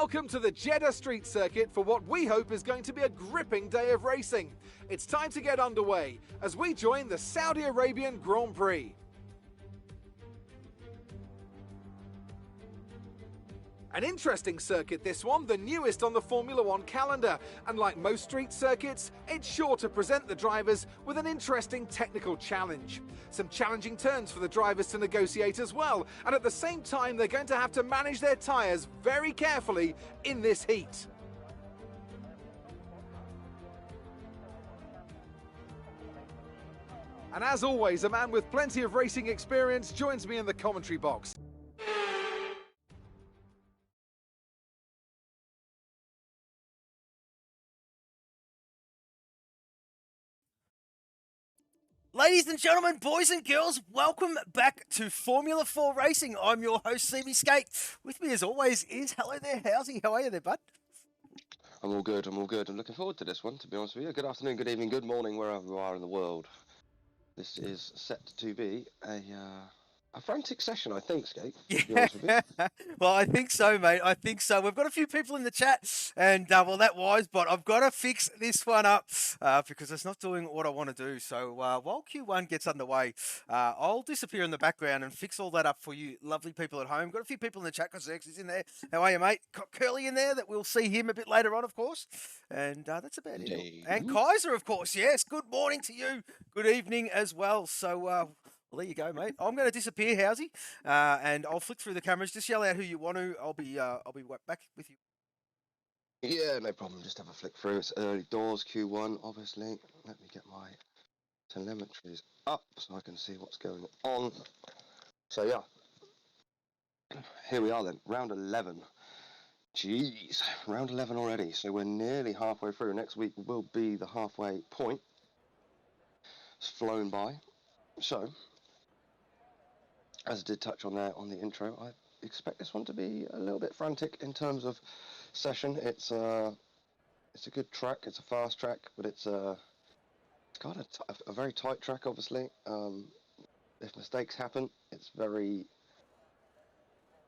Welcome to the Jeddah Street Circuit for what we hope is going to be a gripping day of racing. It's time to get underway as we join the Saudi Arabian Grand Prix. An interesting circuit this one, the newest on the Formula 1 calendar, and like most street circuits, it's sure to present the drivers with an interesting technical challenge. Some challenging turns for the drivers to negotiate as well, and at the same time they're going to have to manage their tyres very carefully in this heat. And as always, a man with plenty of racing experience joins me in the commentary box. Ladies and gentlemen, boys and girls, welcome back to Formula 4 Racing. I'm your host, CB Skate. With me, as always, is hello there, Housey. How are you there, bud? I'm all good. I'm looking forward to this one, to be honest with you. Good afternoon, good evening, good morning, wherever you are in the world. This is set to be a frantic session, I think, Skate. To be honest with you. Well, I think so, mate. I think so. We've got a few people in the chat, and well, that was, but I've got to fix this one up because it's not doing what I want to do. So while Q1 gets underway, I'll disappear in the background and fix all that up for you, lovely people at home. Got a few people in the chat because X is in there. How are you, mate? Got Curly in there that we'll see him a bit later on, of course. And that's about it. And Kaiser, of course. Yes. Good morning to you. Good evening as well. So. Well, there you go, mate. I'm going to disappear, Housey, and I'll flick through the cameras. Just yell out who you want to. I'll be back with you. Yeah, no problem. Just have a flick through. It's early doors, Q1, obviously. Let me get my telemetries up so I can see what's going on. So, yeah. Here we are then. Round 11. Jeez, round 11 already. So we're nearly halfway through. Next week will be the halfway point. It's flown by. So, as I did touch on there on the intro, I expect this one to be a little bit frantic in terms of session. It's a good track. It's a fast track, but it's got a very tight track, obviously. If mistakes happen, it's very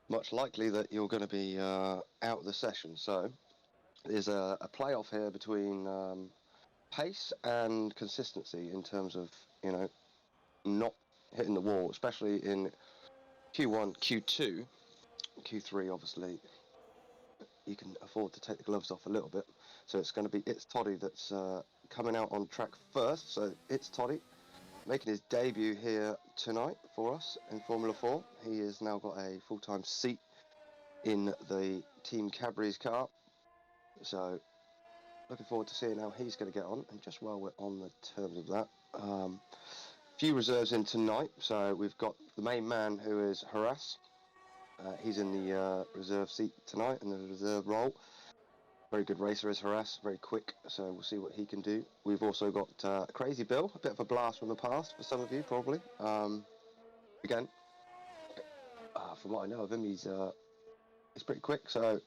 much likely that you're going to be out of the session. So there's a playoff here between pace and consistency in terms of, you know, not hitting the wall, especially in Q1, Q2, Q3 obviously you can afford to take the gloves off a little bit. So it's going to be It's Toddy that's coming out on track first. So It's Toddy making his debut here tonight for us in Formula 4. He has now got a full-time seat in the Team Cadbury's car. So looking forward to seeing how he's going to get on. And just while we're on the terms of that, few reserves in tonight. So we've got the main man, who is Harass. He's in the reserve seat tonight in the reserve role. Very good racer is Harass, very quick, so we'll see what he can do. We've also got Crazy Bill, a bit of a blast from the past for some of you probably. Again, from what I know of him, he's pretty quick, so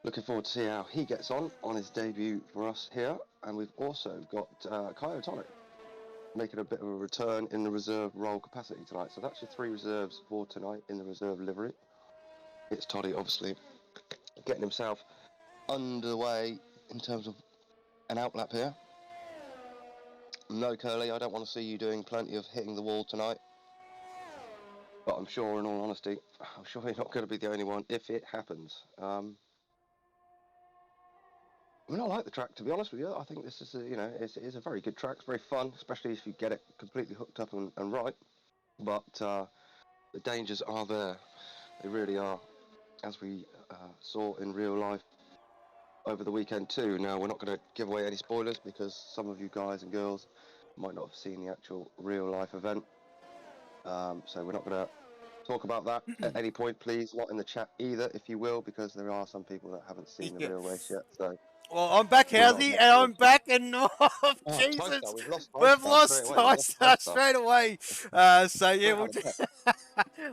looking forward to see how he gets on his debut for us here. And we've also got Kai O'Tonic making a bit of a return in the reserve role capacity tonight. So that's your 3 reserves for tonight in the reserve livery. It's Toddy, obviously, getting himself underway in terms of an outlap here. No, Curly, I don't want to see you doing plenty of hitting the wall tonight. But I'm sure, in all honesty, I'm sure you're not going to be the only one if it happens. I mean, I like the track, to be honest with you. I think this is, it is a very good track. It's very fun, especially if you get it completely hooked up and right. But the dangers are there. They really are, as we saw in real life over the weekend too. Now, we're not going to give away any spoilers because some of you guys and girls might not have seen the actual real life event. So we're not going to talk about that at any point, please. Not in the chat either, if you will, because there are some people that haven't seen the real race yet. So. Well, I'm back, Housey, and I'm back, and Jesus, we've lost Ty straight away. So yeah, we'll just...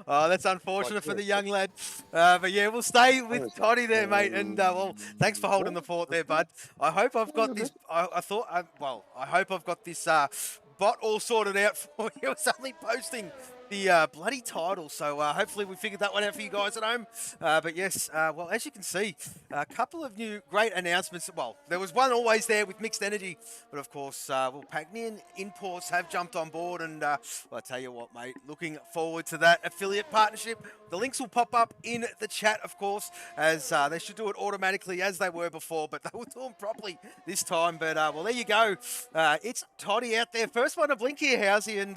oh, that's unfortunate for the young lad. But yeah, we'll stay with Toddy there, mate. And well, thanks for holding the fort there, bud. I hope I've got this. I hope I've got this bot all sorted out for you. It's only posting the bloody title. So hopefully we figured that one out for you guys at home. But yes, well, as you can see, a couple of new great announcements. Well, there was one always there with Mixed Energy, but of course, well, Pagnian Imports have jumped on board, and well, I tell you what, mate, looking forward to that affiliate partnership. The links will pop up in the chat, of course, as they should do it automatically as they were before, but they will do them properly this time. But well, there you go. It's Toddy out there. First one to blink here, Housey, and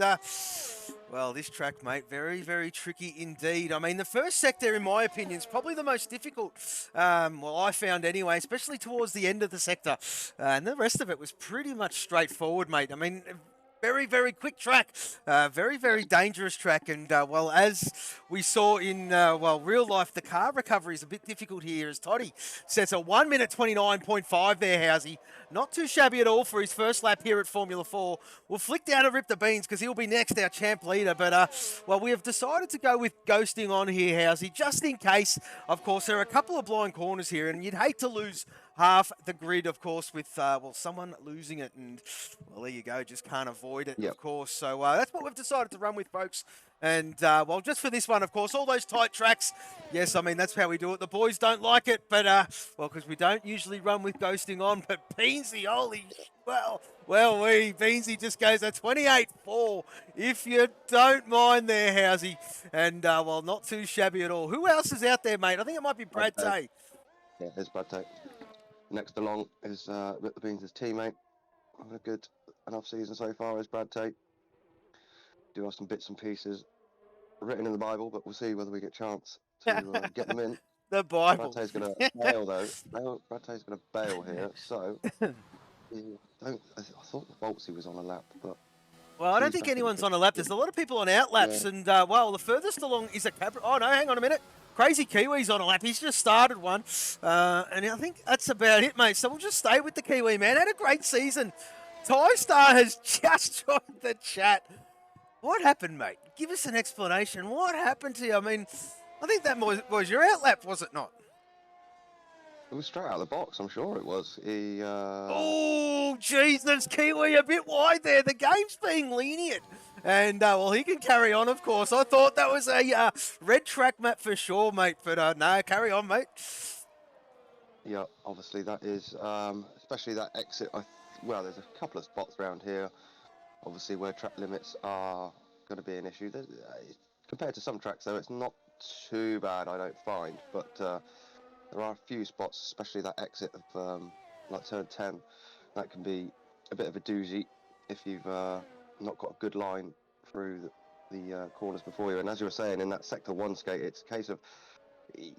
well, this track, mate, very, very tricky indeed. I mean, the first sector, in my opinion, is probably the most difficult. Well, I found anyway, especially towards the end of the sector. And the rest of it was pretty much straightforward, mate. I mean, very, very quick track. Very, very dangerous track. And, well, as we saw in, well, real life, the car recovery is a bit difficult here as Toddy sets a 1 minute 29.5 there, Housey. Not too shabby at all for his first lap here at Formula 4. We'll flick down and rip the beans because he'll be next, our champ leader. But, well, we have decided to go with ghosting on here, Housey, just in case. Of course, there are a couple of blind corners here, and you'd hate to lose half the grid, of course, with, well, someone losing it. And, well, there you go, just can't avoid it, of course. So that's what we've decided to run with, folks. And, well, just for this one, of course, all those tight tracks, yes, I mean, that's how we do it. The boys don't like it, but, well, because we don't usually run with ghosting on, but Beansy, holy, well, Beansy just goes a 28.4, if you don't mind there, Housey. And, well, not too shabby at all. Who else is out there, mate? I think it might be Brad Tay. Yeah, there's Brad Tay. Next along is Rip the Beans' teammate. Having a good enough season so far as Brad Tate. Do have some bits and pieces written in the Bible, but we'll see whether we get a chance to get them in. The Bible. Brad Tate's going to bail, though. Brad Tate's going to bail here, so... I thought Boltsy was on a lap, but... Well, I don't think anyone's on a lap. There's a lot of people on out laps, and, well, the furthest along is a Cabra... Oh, no, hang on a minute. Crazy Kiwi's on a lap. He's just started one. And I think that's about it, mate. So we'll just stay with the Kiwi, man. Had a great season. Ty-Star has just joined the chat. What happened, mate? Give us an explanation. What happened to you? I mean, I think that was your out lap, was it not? It was straight out of the box, I'm sure it was. He, Oh, Jesus, Kiwi a bit wide there. The game's being lenient. And, well, he can carry on, of course. I thought that was a red track map for sure, mate. But, no, carry on, mate. Yeah, obviously that is, especially that exit. Well, there's a couple of spots around here, obviously, where track limits are going to be an issue. Compared to some tracks, though, it's not too bad, I don't find. But there are a few spots, especially that exit of, like, turn 10, that can be a bit of a doozy if you've... not got a good line through the corners before you. And as you were saying, in that sector 1 skate, it's a case of,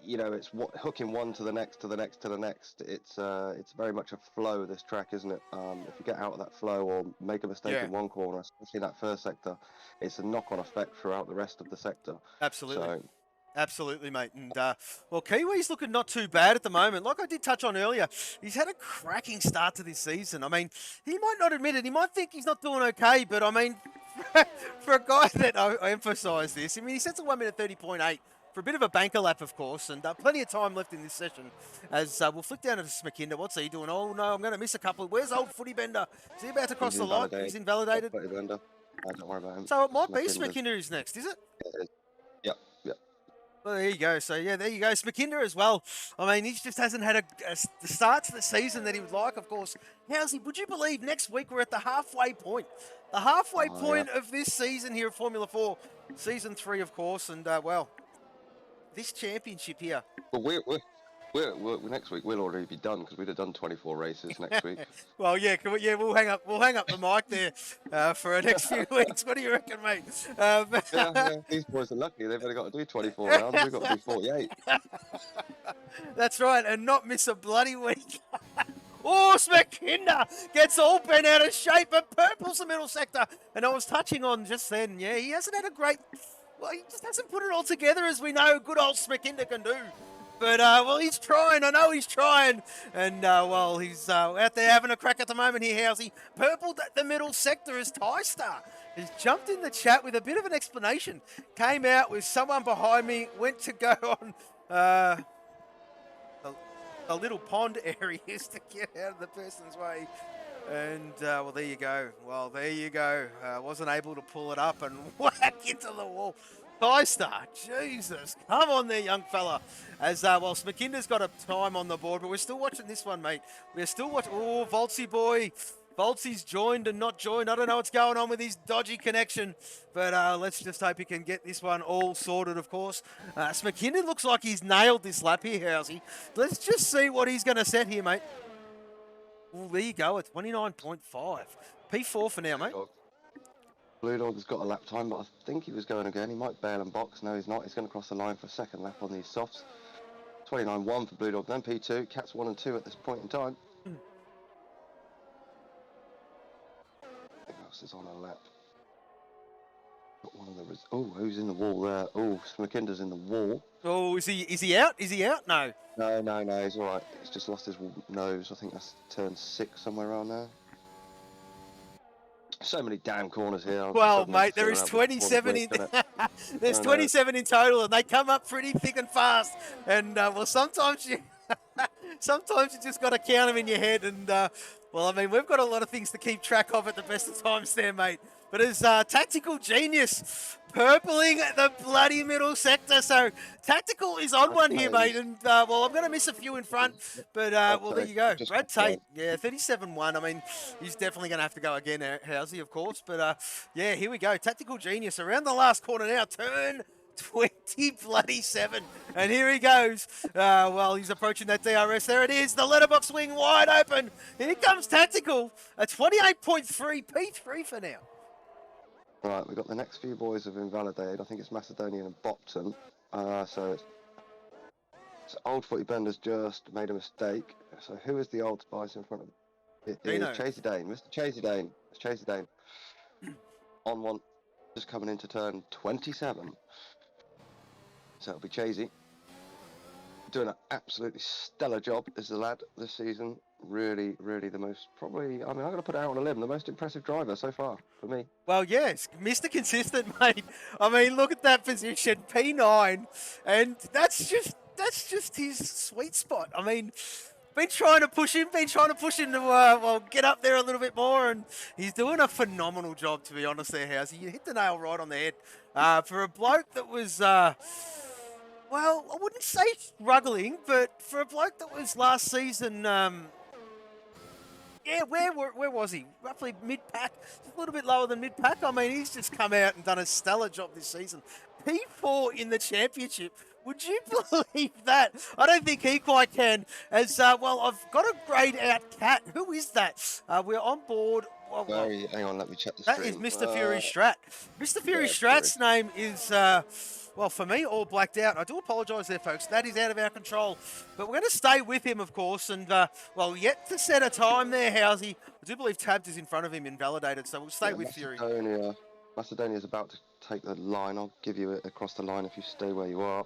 you know, it's hooking one to the next, to the next, to the next. It's very much a flow, this track, isn't it? If you get out of that flow or make a mistake in one corner, especially that first sector, it's a knock-on effect throughout the rest of the sector. Absolutely. So, absolutely, mate. And, well, Kiwi's looking not too bad at the moment. Like I did touch on earlier, he's had a cracking start to this season. I mean, he might not admit it. He might think he's not doing okay, but, I mean, for a guy that I emphasise this, I mean, he sets a 1 minute 30.8 for a bit of a banker lap, of course, and plenty of time left in this session. As we'll flick down to Smakinda. What's he doing? Oh, no, I'm going to miss a couple. Where's old Footy Bender? Is he about to cross the line? He's invalidated. Footy Bender. Don't worry about him. So it might be Smakinda who's next, is it? It is. Yep. Well, there you go. So, yeah, there you go. Smakinda as well. I mean, he just hasn't had the start to the season that he would like, of course. Housey, would you believe next week we're at the halfway point? The halfway point of this season here at Formula 4. Season 3, of course. And, well, this championship here. Well, we're next week we'll already be done because we'd have done 24 races next week. Well, yeah, we'll hang up the mic there for the next few weeks. What do you reckon, mate? Yeah, these boys are lucky. They've only got to do 24 rounds. We've got to do 48. That's right, and not miss a bloody week. Oh, Smakinda gets all bent out of shape, but purple's the middle sector. And I was touching on just then, yeah, he hasn't had a great... Well, he just hasn't put it all together, as we know good old Smakinda can do. But, well, he's trying. I know he's trying. And, well, he's out there having a crack at the moment here, Housey. Purple the middle sector is Ty-Star. He's jumped in the chat with a bit of an explanation. Came out with someone behind me, went to go on the little pond areas to get out of the person's way. And, well, there you go. Well, there you go. Wasn't able to pull it up and whack into the wall. Star, Jesus. Come on there, young fella. As, well, Smakinda's got a time on the board, but we're still watching this one, mate. We're still watching. Oh, Voltsy boy. Voltsy's joined and not joined. I don't know what's going on with his dodgy connection, but let's just hope he can get this one all sorted, of course. Smakinda looks like he's nailed this lap here, Housey. Let's just see what he's going to set here, mate. Well, there you go, at 29.5. P4 for now, mate. Blue Dog's got a lap time, but I think he was going again. He might bail and box. No, he's not. He's going to cross the line for a second lap on these softs. 29.1 for Blue Dog, then P2. Cats 1 and 2 at this point in time. Who else is on a lap? Got one of the... Oh, who's in the wall there? Oh, Smakinda's in the wall. Oh, is he out? Is he out? No. No, he's all right. He's just lost his nose. I think that's turn 6 somewhere around there. So many damn corners here. Well, mate, there is 27 in. There's 27 in total, and they come up pretty thick and fast. And well, sometimes you just got to count them in your head. And well, I mean, we've got a lot of things to keep track of at the best of times there, mate. But as Tactical Genius purpling the bloody middle sector. So Tactical is on one here, mate. And, well, I'm going to miss a few in front. But, well, there you go. Brad Tate, yeah, 37-1. I mean, he's definitely going to have to go again, Housey, of course. But, yeah, here we go. Tactical Genius around the last corner now. Turn 27. And here he goes. Well, he's approaching that DRS. There it is. The letterbox wing wide open. Here comes Tactical. A 28.3. P3 for now. Right, we've got the next few boys have invalidated. I think it's Macedonian and Bopton. So it's Old Footy Bender's just made a mistake. So who is the old spice in front of it? It is Chasey Dane. Mr. Chasey Dane. It's Chasey Dane. On one, just coming into turn 27. So it'll be Chasey. Doing an absolutely stellar job as a lad this season. Really the most, probably, I mean, I'm going to put it out on a limb, the most impressive driver so far for me. Well, yes, Mr. Consistent, mate. I mean, look at that position, P9, and that's just his sweet spot. I mean, been trying to push him to, well, get up there a little bit more, and he's doing a phenomenal job, to be honest there, Housey. You hit the nail right on the head. For a bloke that was, well, I wouldn't say struggling, but for a bloke that was last season, yeah, where was he? Roughly mid-pack, a little bit lower than mid-pack. I mean, he's just come out and done a stellar job this season. P4 in the championship. Would you believe that? I don't think he quite can. As, well, I've got a grayed out cat. Who is that? We're on board. Well, hang on, let me check the That screen. is Mr. Fury Strat. Mr. Fury Strat's name is, well, for me, all blacked out. I do apologise there, folks. That is out of our control. But we're going to stay with him, of course. And, well, yet to set a time there, Housey. I do believe Tabs is in front of him, invalidated. So we'll stay with Fury. Macedonia's about to take the line. I'll give you it across the line if you stay where you are.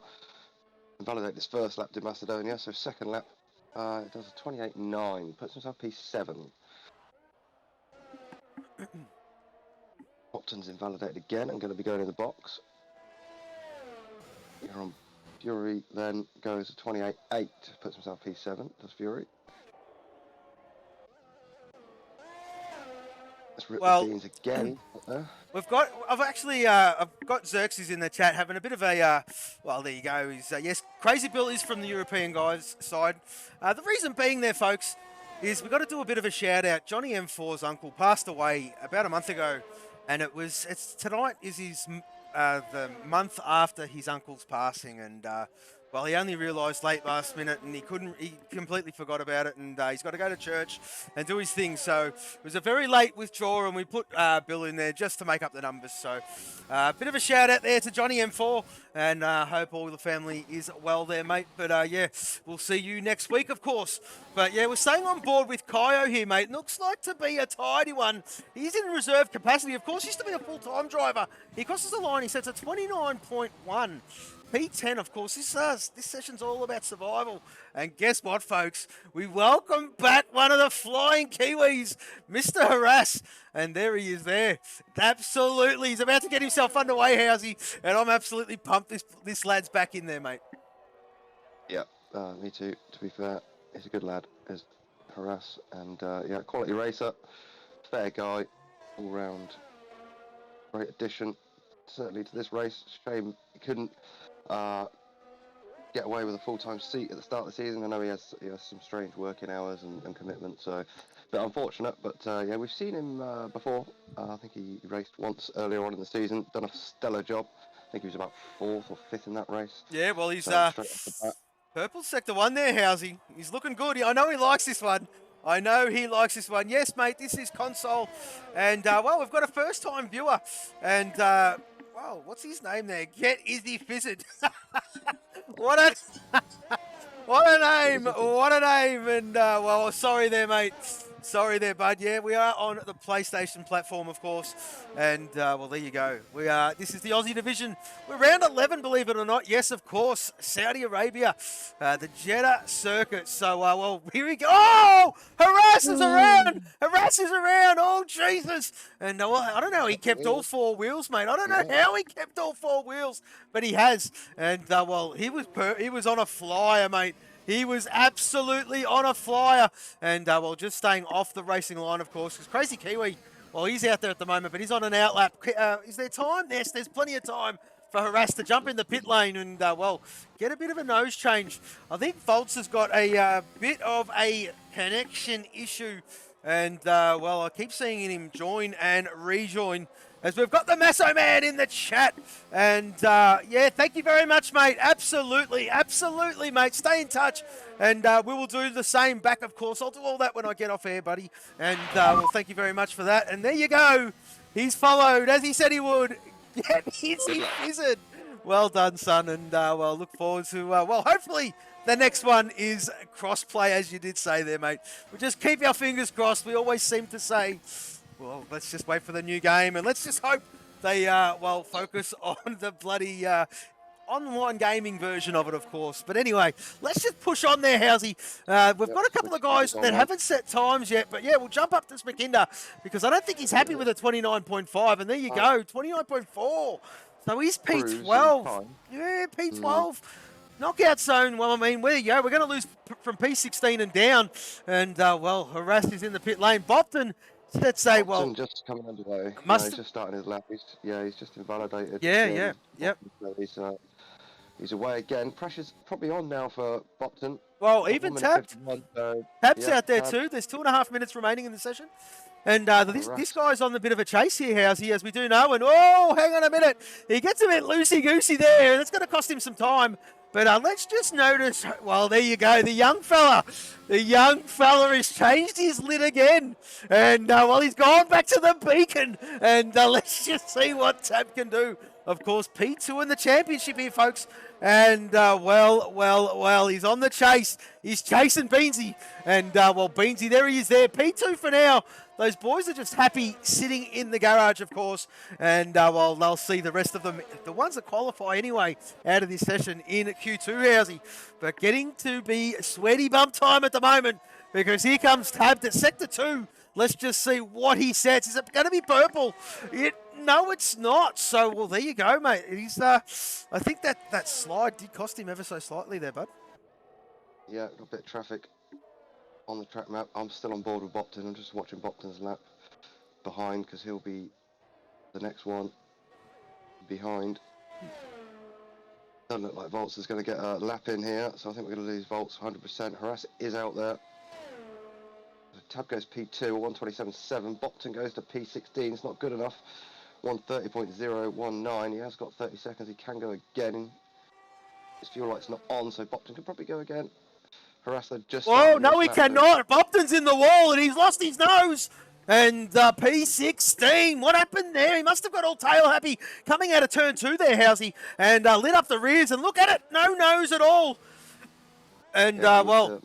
Invalidate this first lap, did Macedonia. So second lap, it does a 28.9. Puts himself P7. Bopton's invalidated again. I'm going to be going in the box. You're on Fury, then goes to 28.8. Puts himself P7. Does Fury. Let's rip the beans again. I've got Xerxes in the chat having a bit of a, well, there you go. He's, yes, Crazy Bill is from the European guys' side. The reason being there, folks, is we've got to do a bit of a shout out. Johnny M4's uncle passed away about a month ago, and tonight is his the month after his uncle's passing, and well, he only realised late last minute, and he completely forgot about it, and he's got to go to church and do his thing. So it was a very late withdrawal, and we put Bill in there just to make up the numbers. So a bit of a shout out there to Johnny M4, and hope all the family is well there, mate. But yeah, we'll see you next week, of course. But yeah, we're staying on board with Kaio here, mate. Looks like to be a tidy one. He's in reserve capacity. Of course, he used to be a full-time driver. He crosses the line. He sets a 29.1. P10, of course. This session's all about survival. And guess what, folks? We welcome back one of the flying Kiwis, Mr. Harass. And there he is there. Absolutely. He's about to get himself underway, Housey. And I'm absolutely pumped this lad's back in there, mate. Yeah, me too, to be fair. He's a good lad. Harass, and yeah, quality racer, fair guy, all round, great addition, certainly to this race. Shame he couldn't get away with a full-time seat at the start of the season. I know he has some strange working hours and commitments, so a bit unfortunate. But yeah, we've seen him before. I think he raced once earlier on in the season, done a stellar job. I think he was about 4th or 5th in that race. Yeah, well, he's So straight off the bat. purple sector 1 there, Housey. He's looking good. I know he likes this one. I know he likes this one. Yes, mate, this is console. And, well, we've got a first-time viewer. And, wow, what's his name there? Get Izzy Fizzard. What a... What a name! What a name! And, well, sorry there, mate. Sorry there, bud. Yeah, we are on the PlayStation platform, of course. And, well, there you go. This is the Aussie division. We're round 11, believe it or not. Yes, of course. Saudi Arabia, the Jeddah circuit. So, well, here we go. Oh! Harass is around! Harass is around! Oh, Jesus! And, well, I don't know. He kept all 4 wheels, mate. I don't know how he kept all 4 wheels, but he has. And, well, he was on a flyer, mate. He was absolutely on a flyer. And, well, just staying off the racing line, of course, because Crazy Kiwi, well, he's out there at the moment, but he's on an outlap. Is there time? Yes, there's plenty of time for Harass to jump in the pit lane and, well, get a bit of a nose change. I think Volts has got a bit of a connection issue. And, well, I keep seeing him join and rejoin as we've got the Masso Man in the chat. And, yeah, thank you very much, mate. Absolutely, absolutely, mate. Stay in touch. And we will do the same back, of course. I'll do all that when I get off air, buddy. And, well, thank you very much for that. And there you go. He's followed, as he said he would. Get Izzy Fizzard. Well done, son. And, well, look forward to, well, hopefully the next one is cross-play, as you did say there, mate. We'll just keep our fingers crossed. We always seem to say, well, let's just wait for the new game, and let's just hope they, well, focus on the bloody online gaming version of it, of course. But anyway, let's just push on there, Housey. We've got a couple of guys that haven't set times yet, but yeah, we'll jump up to Smakinda because I don't think he's happy with a 29.5, and there you go, 29.4. So he's P12. Yeah, P12. Knockout zone, well, I mean, there you go. We're going to lose from P16 and down. And, well, Harass is in the pit lane. Bopton, let's say, well... just coming underway. He's just starting his lap. He's just invalidated. Yeah. He's away again. Pressure's probably on now for Bopton. Well, even Tab's out there too. There's 2.5 minutes remaining in the session. And this guy's on a bit of a chase here, Housey, as we do know. And, oh, hang on a minute. He gets a bit loosey-goosey there, and it's going to cost him some time. But let's just notice, well, there you go, the young fella. The young fella has changed his lid again. And, well, he's gone back to the beacon. And let's just see what Tab can do. Of course, P2 in the championship here, folks. And, well, he's on the chase. He's chasing Beansy. And, well, Beansy, there he is there. P2 for now. Those boys are just happy sitting in the garage, of course. And, well, they'll see the rest of them, the ones that qualify anyway, out of this session in Q2, Housey. But getting to be sweaty bump time at the moment because here comes Tab to Sector 2. Let's just see what he sets. Is it going to be purple? No, it's not. So, well, there you go, mate. He's, I think that slide did cost him ever so slightly there, bud. Yeah, got a bit of traffic on the track map. I'm still on board with Bopton. I'm just watching Bopton's lap behind because he'll be the next one behind. Doesn't look like Volts is going to get a lap in here, so I think we're going to lose Volts 100%. Harass is out there. Tab goes P2, 127.7. Bopton goes to P16. It's not good enough. 130.019. He has got 30 seconds. He can go again. His fuel light's not on, so Bopton can probably go again. Harass just... Whoa, no, he cannot. Bopton's in the wall, and he's lost his nose. And P16, what happened there? He must have got all tail happy coming out of turn 2 there, Housey, and lit up the rears. And look at it, no nose at all. And, well...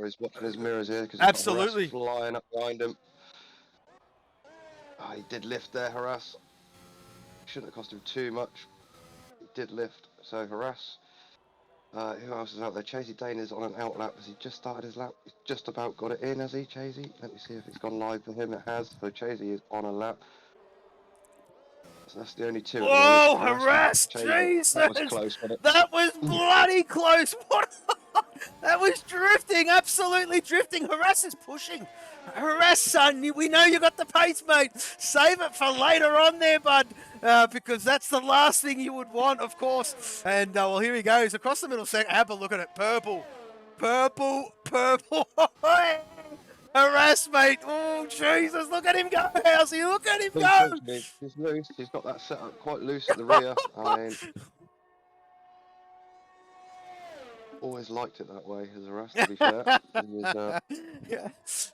He's watching his mirrors here because absolutely flying up behind him. Oh, he did lift there, Harass. Shouldn't have cost him too much. He did lift, so Harass. Who else is out there? Chasey Dane is on an outlap. Has he just started his lap? He's just about got it in, has he, Chasey? Let me see if it's gone live for him. It has. So Chasey is on a lap. So that's the only two. Whoa, Harass! Jesus! That was close, wasn't it? That was bloody close! What? That was drifting, absolutely drifting. Harass is pushing. Harass, son, we know you got the pace, mate. Save it for later on there, bud, because that's the last thing you would want, of course. And, well, here he goes. Across the middle sector. Have a look at it. Purple. Purple. Purple. Harass, mate. Oh, Jesus. Look at him go, Housey. Look at him go. He's loose. He's got that set up quite loose at the rear. I mean, always liked it that way as a rest, to be fair. Yeah.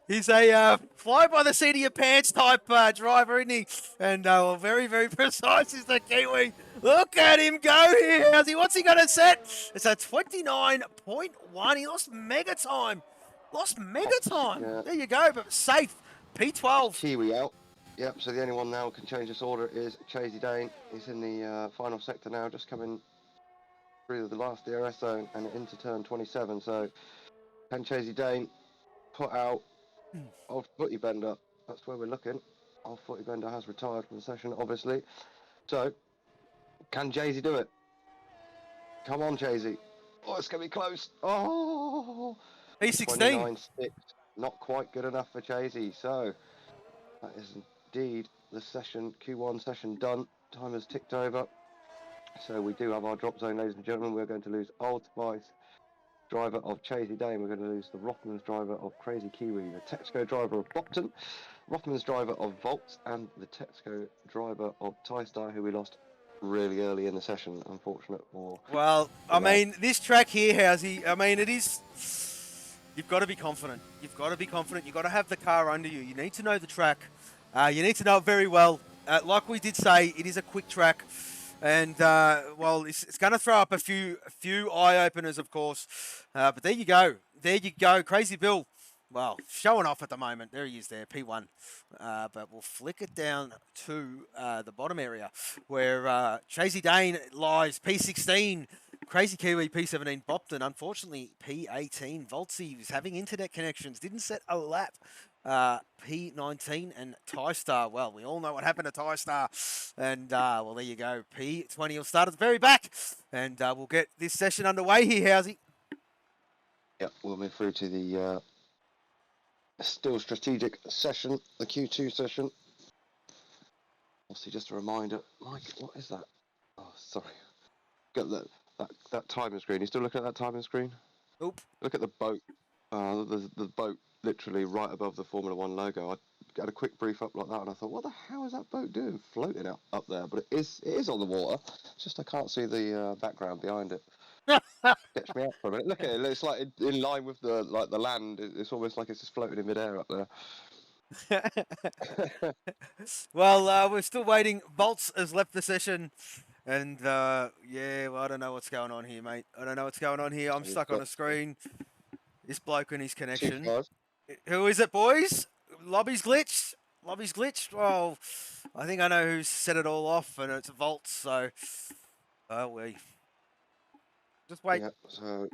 He's a fly by the seat of your pants type driver, isn't he? And well, very, very precise is the Kiwi. Look at him go here, Housey. What's he going to set? It's a 29.1. He lost mega time. Lost mega time. Yeah. There you go, but safe. P12. Kiwi out. Yep, so the only one now who can change this order is Chasey Dane. He's in the final sector now, just coming through the last DRS zone and into turn 27. So, can Chasey Dane put out old Footy Bender? That's where we're looking. Old Footy Bender has retired from the session, obviously. So, can Chasey do it? Come on, Chasey. Oh, it's going to be close. Oh! P16. 29.6. Not quite good enough for Chasey. So, that is indeed the session, Q1 session done. Time has ticked over. So we do have our drop zone, ladies and gentlemen. We're going to lose Old Spice, driver of Chasey Dane. We're going to lose the Rothmans driver of Crazy Kiwi, the Texco driver of Bopton, Rothmans driver of Volts, and the Texco driver of Tystar, who we lost really early in the session, unfortunate for... Well, I mean, this track here, Housey, I mean, it is... You've got to be confident. You've got to be confident. You've got to have the car under you. You need to know the track. You need to know it very well. Like we did say, it is a quick track. And, well, it's going to throw up a few eye-openers, of course. But there you go. There you go. Crazy Bill. Well, showing off at the moment. There he is there, P1. But we'll flick it down to the bottom area where Chasey Dane lies, P16. Crazy Kiwi, P17. Bopton, unfortunately, P18. Voltsy was having internet connections. Didn't set a lap. P19 and Tystar. Well, we all know what happened to Tystar. And, well, there you go. P20 will start at the very back. And we'll get this session underway here, Housey. Yep, we'll move through to the still strategic session, the Q2 session. Also, just a reminder, Mike, what is that? Oh, sorry. Got that timing screen. You still looking at that timing screen? Oop. Look at the boat. The boat literally right above the Formula One logo. I got a quick brief up like that, and I thought, what the hell is that boat doing floating up there? But it is on the water. It's just I can't see the background behind it. Gets me out for a minute. Look at it. It's like in line with the land. It's almost like it's just floating in midair up there. Well, we're still waiting. Bolts has left the session. And, yeah, well, I don't know what's going on here, mate. I don't know what's going on here. I'm stuck on a screen. This bloke and his connection. Who is it, boys? Lobby's glitched. Lobby's glitched. Well, I think I know who set it all off, and it's Volts, so... Oh, we... Just wait. Yeah, so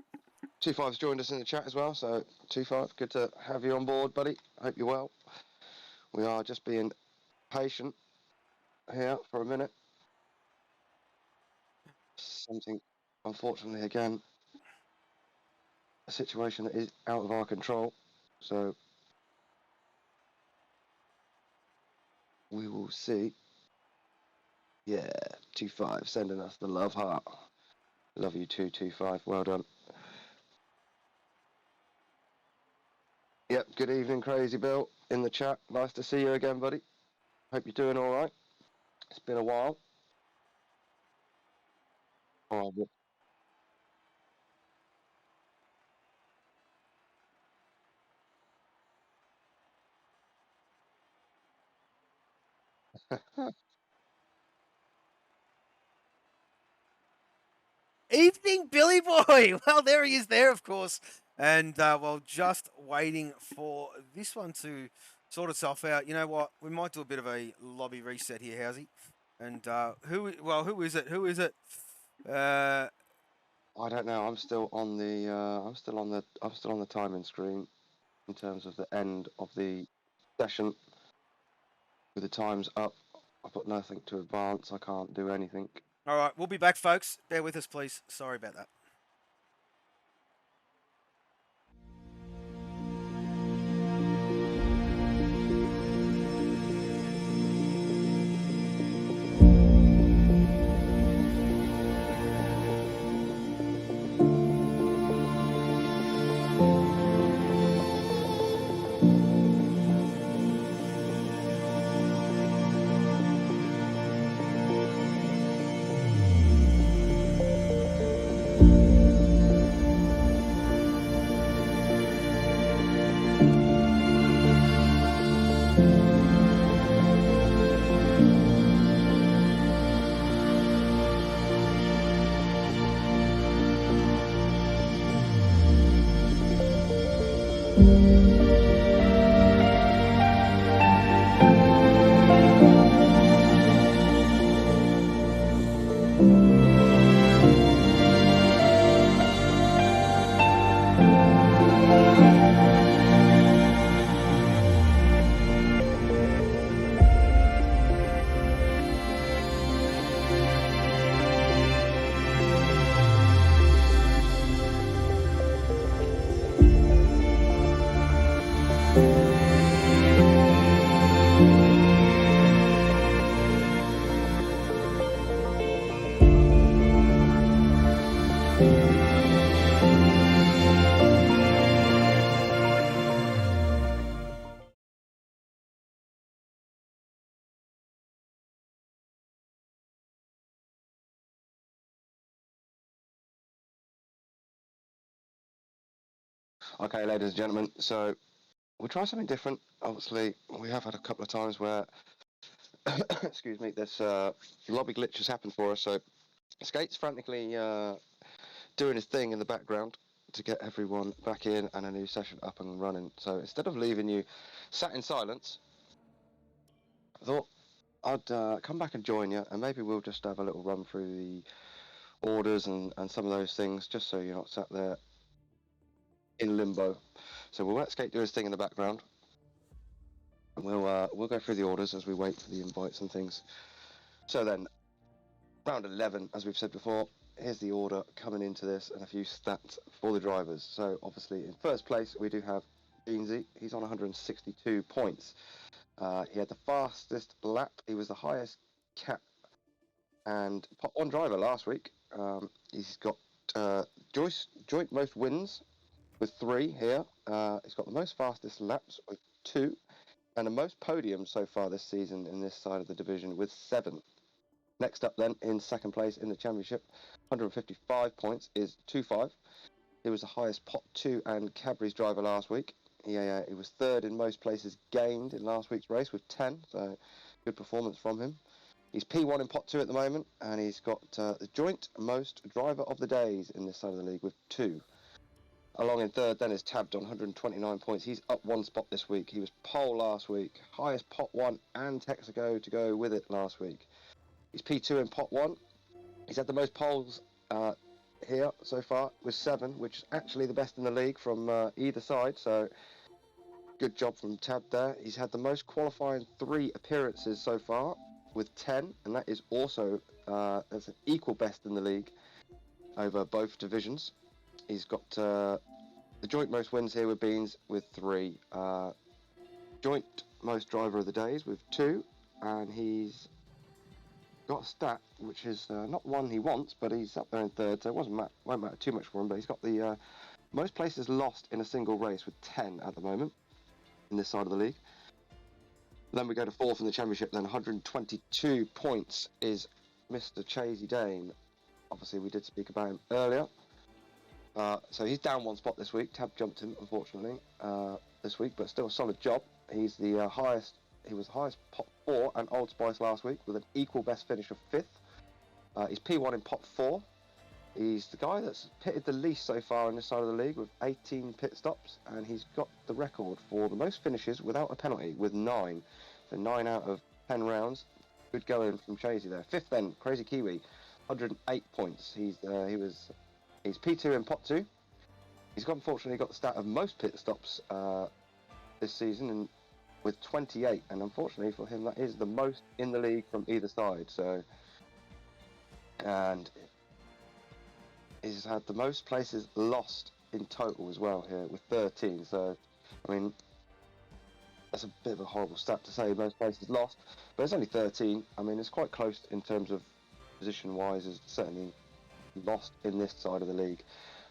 25's joined us in the chat as well. So 25, good to have you on board, buddy. Hope you're well. We are just being patient here for a minute. Something, unfortunately, again, a situation that is out of our control. So we will see. Yeah, 25 sending us the love heart. Love you too, 25. Well done. Yep, good evening, Crazy Bill, in the chat. Nice to see you again, buddy. Hope you're doing all right. It's been a while. Oh, Evening, Billy Boy. Well, there he is there, of course. And, well, just waiting for this one to sort itself out. You know what? We might do a bit of a lobby reset here, Housey. And, who is it? Who is it? I don't know. I'm still on the timing screen in terms of the end of the session with the times up. I've got nothing to advance. I can't do anything. All right, we'll be back, folks. Bear with us, please. Sorry about that. Okay, ladies and gentlemen, so we'll try something different. Obviously, we have had a couple of times where, excuse me, this lobby glitch has happened for us. So Skate's frantically doing his thing in the background to get everyone back in and a new session up and running. So instead of leaving you sat in silence, I thought I'd come back and join you, and maybe we'll just have a little run through the orders and some of those things, just so you're not sat there in limbo. So we'll let Skate do his thing in the background, and we'll go through the orders as we wait for the invites and things. So then, round 11, as we've said before, here's the order coming into this and a few stats for the drivers. So obviously in first place we do have Beansy. He's on 162 points. He had the fastest lap. He was the highest cap and pot one driver last week. He's got joint most wins with 3 here. He's got the most fastest laps with 2, and the most podiums so far this season in this side of the division with 7. Next up then, in second place in the championship, 155 points, is 2-5. He was the highest pot 2 and Cadbury's driver last week. He was third in most places gained in last week's race with 10, so good performance from him. He's P1 in pot 2 at the moment, and he's got the joint most driver of the days in this side of the league with 2. Along in third then is Tabbed on 129 points. He's up 1 spot this week. He was pole last week, highest pot 1 and Texaco to go with it last week. He's P2 in pot 1. He's had the most poles here so far with 7, which is actually the best in the league from either side, so good job from Tab there. He's had the most qualifying 3 appearances so far with 10, and that is also that's an equal best in the league over both divisions. He's got the joint most wins here with Beans with 3, joint most driver of the days with 2, and he's got a stat which is not one he wants, but he's up there in third, so it won't matter too much for him. But he's got the most places lost in a single race with 10 at the moment in this side of the league. Then we go to fourth in the championship. Then 122 points is Mr. Chasey Dane. Obviously, we did speak about him earlier. So he's down 1 spot this week. Tab jumped him, unfortunately, this week, but still a solid job. He's the highest. He was the highest pot 4 and Old Spice last week with an equal best finish of 5th. He's P1 in pot 4. He's the guy that's pitted the least so far in this side of the league with 18 pit stops, and he's got the record for the most finishes without a penalty with 9. So 9 out of 10 rounds. Good going from Chasey there. 5th then, Crazy Kiwi, 108 points. He's P2 in pot 2. He's unfortunately got the stat of most pit stops this season, and with 28, and unfortunately for him that is the most in the league from either side. So, and he's had the most places lost in total as well here with 13. So I mean, that's a bit of a horrible stat to say, most places lost, but it's only 13. I mean, it's quite close in terms of position wise. Is certainly lost in this side of the league.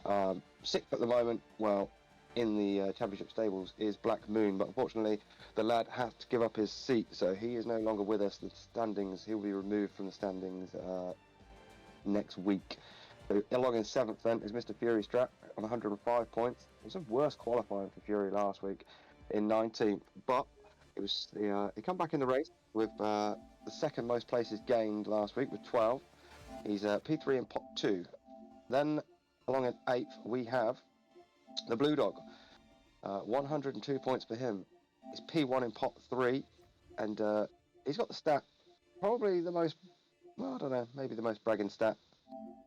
6th at the moment, well, in the championship stables is Black Moon, but unfortunately the lad had to give up his seat, so he is no longer with us. The standings, he'll be removed from the standings next week. So along in 7th then is Mr. Fury Strap on 105 points. It was a worse qualifying for Fury last week in 19th, but it was he come back in the race with the 2nd most places gained last week with 12. He's P3 in pot 2. Then along in 8th we have the Blue Dog, 102 points for him. He's P1 in pot 3, and he's got the stat, probably the most, well, I don't know, maybe the most bragging stat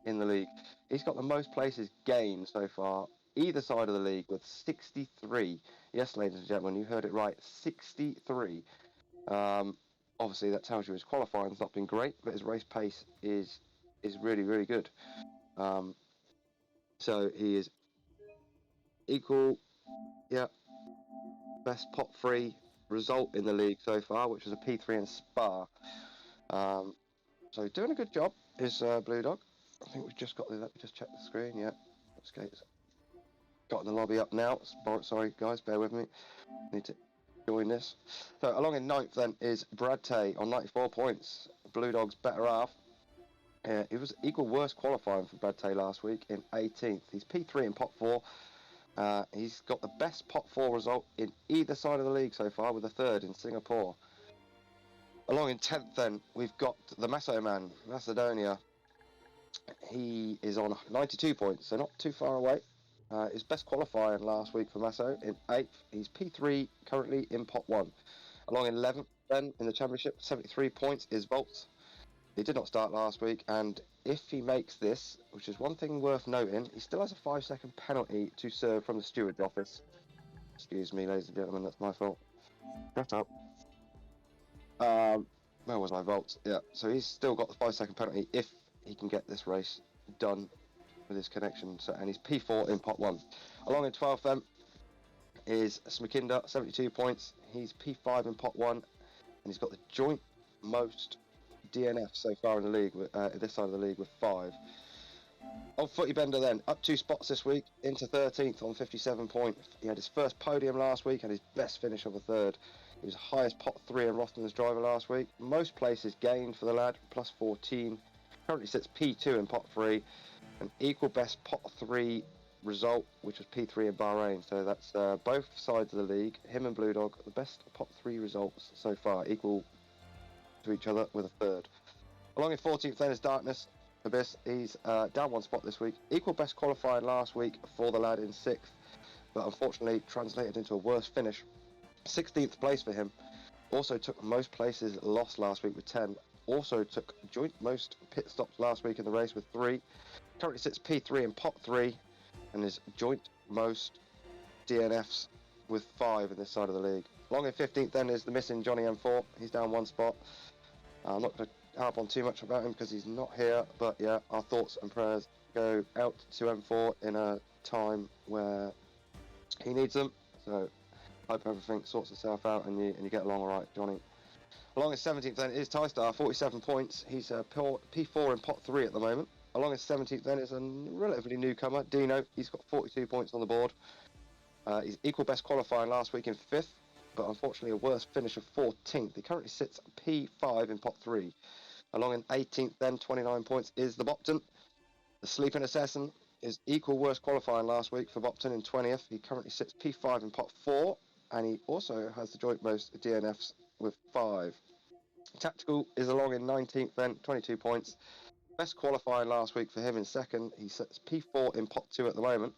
in the league. He's got the most places gained so far, either side of the league, with 63. Yes, ladies and gentlemen, you heard it right, 63. Obviously, that tells you his qualifying's not been great, but his race pace is really, really good. So he is equal, yeah, best pot 3 result in the league so far, which is a P3 in Spa. So doing a good job is Blue Dog. I think we've just got the, let me just check the screen, yeah. Skates got in the lobby up now. Sorry guys, bear with me. Need to join this. So along in 9th then is Brad Tay on 94 points. Blue Dog's better half. It was equal worst qualifying for Brad Tay last week in 18th. He's P3 in pot 4. He's got the best pot 4 result in either side of the league so far, with a third in Singapore. Along in 10th then, we've got the Maso man, Macedonia. He is on 92 points, so not too far away. His best qualifying last week for Maso in 8th. He's P3 currently in pot 1. Along in 11th then in the championship, 73 points is Volts. He did not start last week, and if he makes this, which is one thing worth noting, he still has a 5-second penalty to serve from the steward's office. Excuse me, ladies and gentlemen, that's my fault. Shut up. Where was my Volts? Yeah, so he's still got the 5-second penalty if he can get this race done with his connection. So, and he's P4 in pot 1. Along in 12th then is Smakinda, 72 points. He's P5 in pot 1, and he's got the joint most DNF so far in the league, this side of the league, with 5. On Footy Bender then, up 2 spots this week, into 13th on 57 points. He had his first podium last week and his best finish of a third. He was highest pot 3 in Rothman's driver last week. Most places gained for the lad, plus 14. Currently sits P2 in pot 3. An equal best pot 3 result, which was P3 in Bahrain. So that's both sides of the league. Him and Blue Dog, the best pot 3 results so far, equal to each other with a third. Along in 14th then is Darkness Abyss. He's down 1 spot this week. Equal best qualifying last week for the lad in 6th, but unfortunately translated into a worse finish. 16th place for him. Also took most places lost last week with 10. Also took joint most pit stops last week in the race with 3. Currently sits P3 in pot 3, and is joint most DNFs with 5 in this side of the league. Along in 15th then is the missing Johnny M4. He's down 1 spot. I'm not going to harp on too much about him because he's not here, but yeah, our thoughts and prayers go out to M4 in a time where he needs them. So hope everything sorts itself out and you get along all right, Johnny. Along in 17th then is Tystar, 47 points. He's P4 in pot 3 at the moment. Along in 17th then is a relatively newcomer, Dino. He's got 42 points on the board. He's equal best qualifying last week in 5th, but unfortunately a worse finish of 14th. He currently sits P5 in pot 3. Along in 18th then, 29 points, is the Bopton. The Sleeping Assassin is equal worst qualifying last week for Bopton in 20th. He currently sits P5 in pot 4, and he also has the joint most DNFs with 5. Tactical is along in 19th then, 22 points. Best qualifying last week for him in 2nd. He sits P4 in pot 2 at the moment.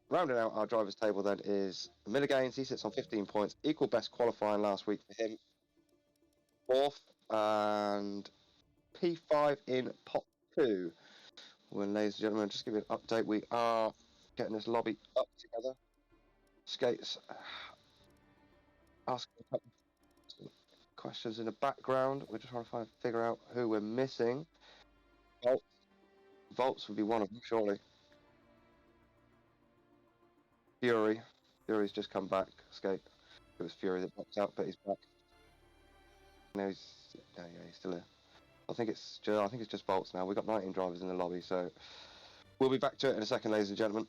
Rounding out our drivers' table then is Milligains. He sits on 15 points. Equal best qualifying last week for him. 4th, and P5 in pot 2. Well, ladies and gentlemen, just give you an update. We are getting this lobby up together. Skates asking a couple of questions in the background. We're just trying to figure out who we're missing. Volts would be one of them, surely. Fury's just come back. Skate. It was Fury that popped out, but he's back. No, he's still here. I think it's just Volts now. We've got 19 drivers in the lobby, so we'll be back to it in a second, ladies and gentlemen.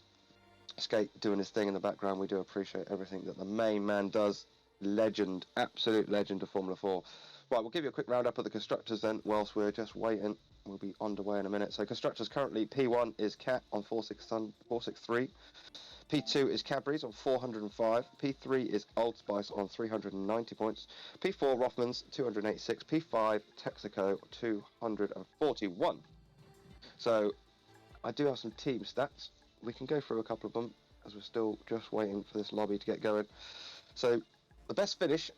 Skate doing his thing in the background. We do appreciate everything that the main man does. Legend, absolute legend of Formula 4. Right, we'll give you a quick roundup of the constructors then, whilst we're just waiting. We'll be underway in a minute. So constructors currently, P1 is Cat on 463. P2 is Cadbury's on 405. P3 is Old Spice on 390 points. P4 Rothmans 286. P5 Texaco 241. So I do have some team stats. We can go through a couple of them as we're still just waiting for this lobby to get going. So the best finish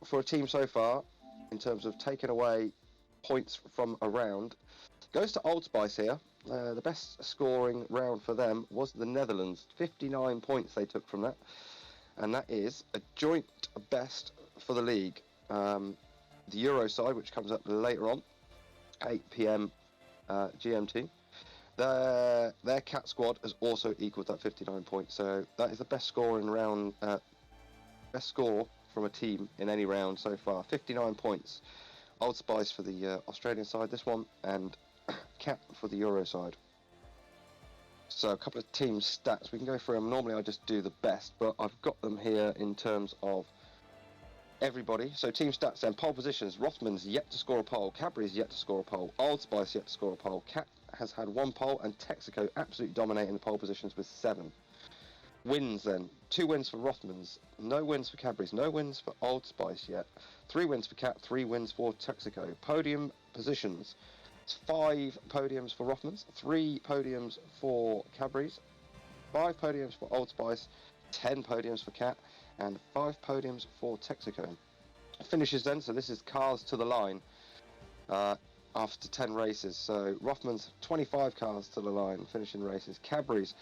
for a team so far in terms of taking away points from a round goes to Old Spice here. The best scoring round for them was the Netherlands. 59 points they took from that. And that is a joint best for the league. The Euro side, which comes up later on, 8 PM GMT. Their cat squad has also equaled that 59 points. So that is the best scoring round, best score from a team in any round so far. 59 points. Old Spice for the Australian side, this one, and Cat for the Euro side. So a couple of team stats. We can go through them. Normally I just do the best, but I've got them here in terms of everybody. So team stats then. Pole positions. Rothman's yet to score a pole. Cadbury's yet to score a pole. Old Spice yet to score a pole. Cat has had 1 pole, and Texaco absolutely dominating the pole positions with 7. Wins then. 2 wins for Rothmans, no wins for Cadbury's, no wins for Old Spice yet. 3 wins for Cat, 3 wins for Texaco. Podium positions. It's 5 podiums for Rothmans, 3 podiums for Cadbury's, 5 podiums for Old Spice, 10 podiums for Cat, and 5 podiums for Texaco. Finishes then, so this is cars to the line after 10 races. So Rothmans 25 cars to the line, finishing races. Cadbury's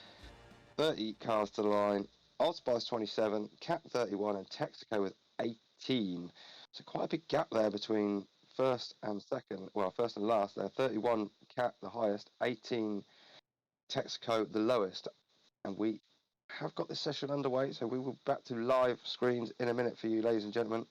30 cars to the line, Old Spice 27, Cat 31, and Texaco with 18. So quite a big gap there between first and second. Well, first and last there. 31 Cat the highest, 18 Texaco the lowest. And we have got this session underway, so we will back to live screens in a minute for you, ladies and gentlemen.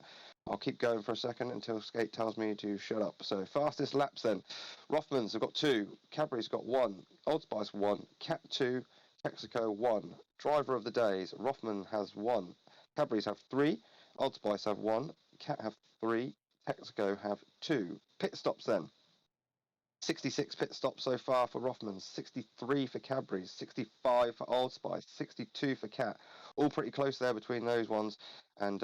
I'll keep going for a second until Skate tells me to shut up. So fastest laps then. Rothmans have got 2, Cadbury's got 1, Old Spice 1, Cat 2, Texaco 1. Driver of the days, Rothman has 1, Cadbury's have 3, Old Spice have 1, Cat have 3, Texaco have 2. Pit stops then. 66 pit stops so far for Rothmans, 63 for Cadbury's, 65 for Old Spice, 62 for Cat. All pretty close there between those ones. And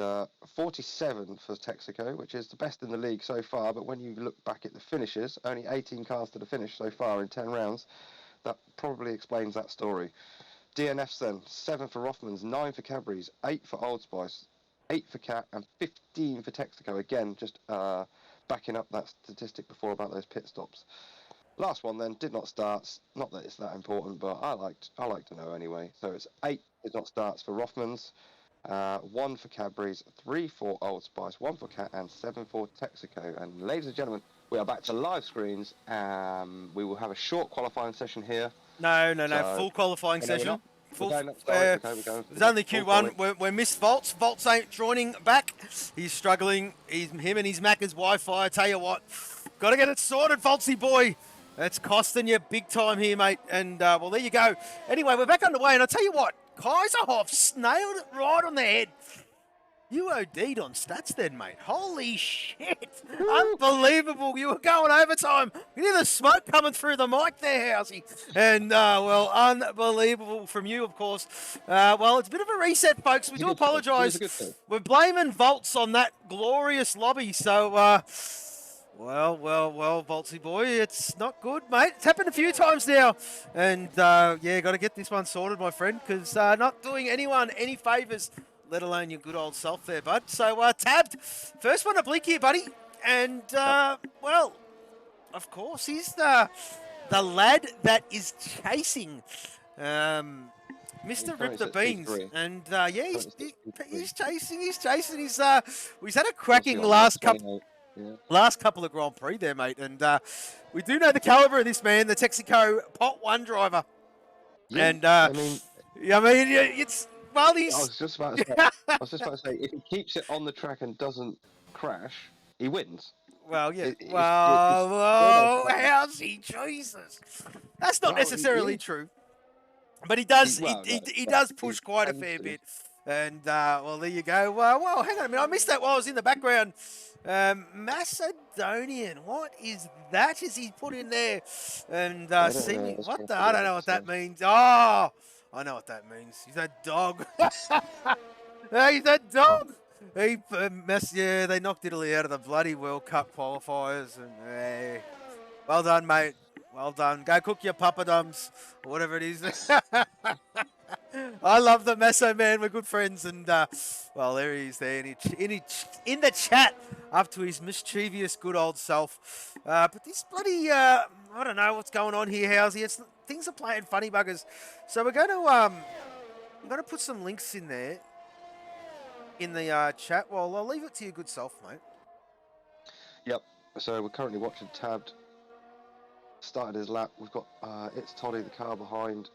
47 for Texaco, which is the best in the league so far. But when you look back at the finishes, only 18 cars to the finish so far in 10 rounds. That probably explains that story. DNFs then, 7 for Rothmans, 9 for Cadbury's, 8 for Old Spice, 8 for Cat, and 15 for Texaco. Again, just backing up that statistic before about those pit stops. Last one then did not start. Not that it's that important, but I like to know anyway. So it's 8 did not starts for Rothmans, 1 for Cadbury's, 3 for Old Spice, 1 for Cat, and 7 for Texaco. And ladies and gentlemen, we are back to live screens. We will have a short qualifying session here. No. So, Full qualifying session. Full, Full, we're going there's only Q1. We're missed Volts. Volts ain't joining back. He's struggling. Him and his Macca's Wi-Fi. I tell you what, got to get it sorted, Voltsy boy. That's costing you big time here, mate. And, well, there you go. Anyway, we're back underway. And I'll tell you what, Kaiserhoff nailed it right on the head. You OD'd on stats then, mate. Holy shit. Unbelievable. You were going overtime. You hear the smoke coming through the mic there, Housey. And, well, unbelievable from you, of course. Well, it's a bit of a reset, folks. We do apologise. We're blaming Volts on that glorious lobby. So, well, Voltsy boy, it's not good, mate. It's happened a few times now. And, yeah, got to get this one sorted, my friend, because not doing anyone any favours, let alone your good old self there, bud. So, tabbed. First one to blink here, buddy. And, well, of course, he's the lad that is chasing Mr. Rip the Beans. And, yeah, he's chasing. He's had a cracking last couple of Grand Prix there, mate. And we do know the calibre of this man, the Texaco Pot 1 driver. Yeah, and, I mean, it's... Well, I was just about to say, if he keeps it on the track and doesn't crash, he wins. Well, yeah. How's he? Jesus. That's not necessarily true. But he does he does push quite a fair bit. And, well, there you go. Well, hang on a minute. I missed that while I was in the background. Macedonian. What is that? Is he put in there? And, I don't know what that means. Oh! I know what that means. He's a dog. He's a dog. They knocked Italy out of the bloody World Cup qualifiers. And well done, mate. Well done. Go cook your papadums or whatever it is. I love the Meso man. We're good friends. And, well, there he is there in the chat up to his mischievous good old self. But this bloody, I don't know what's going on here, Housey. Things are playing funny buggers. So we're going to, I'm going to put some links in there in the chat. Well, I'll leave it to your good self, mate. Yep. So we're currently watching Tabbed. Started his lap. We've got It's Toddy, the car behind,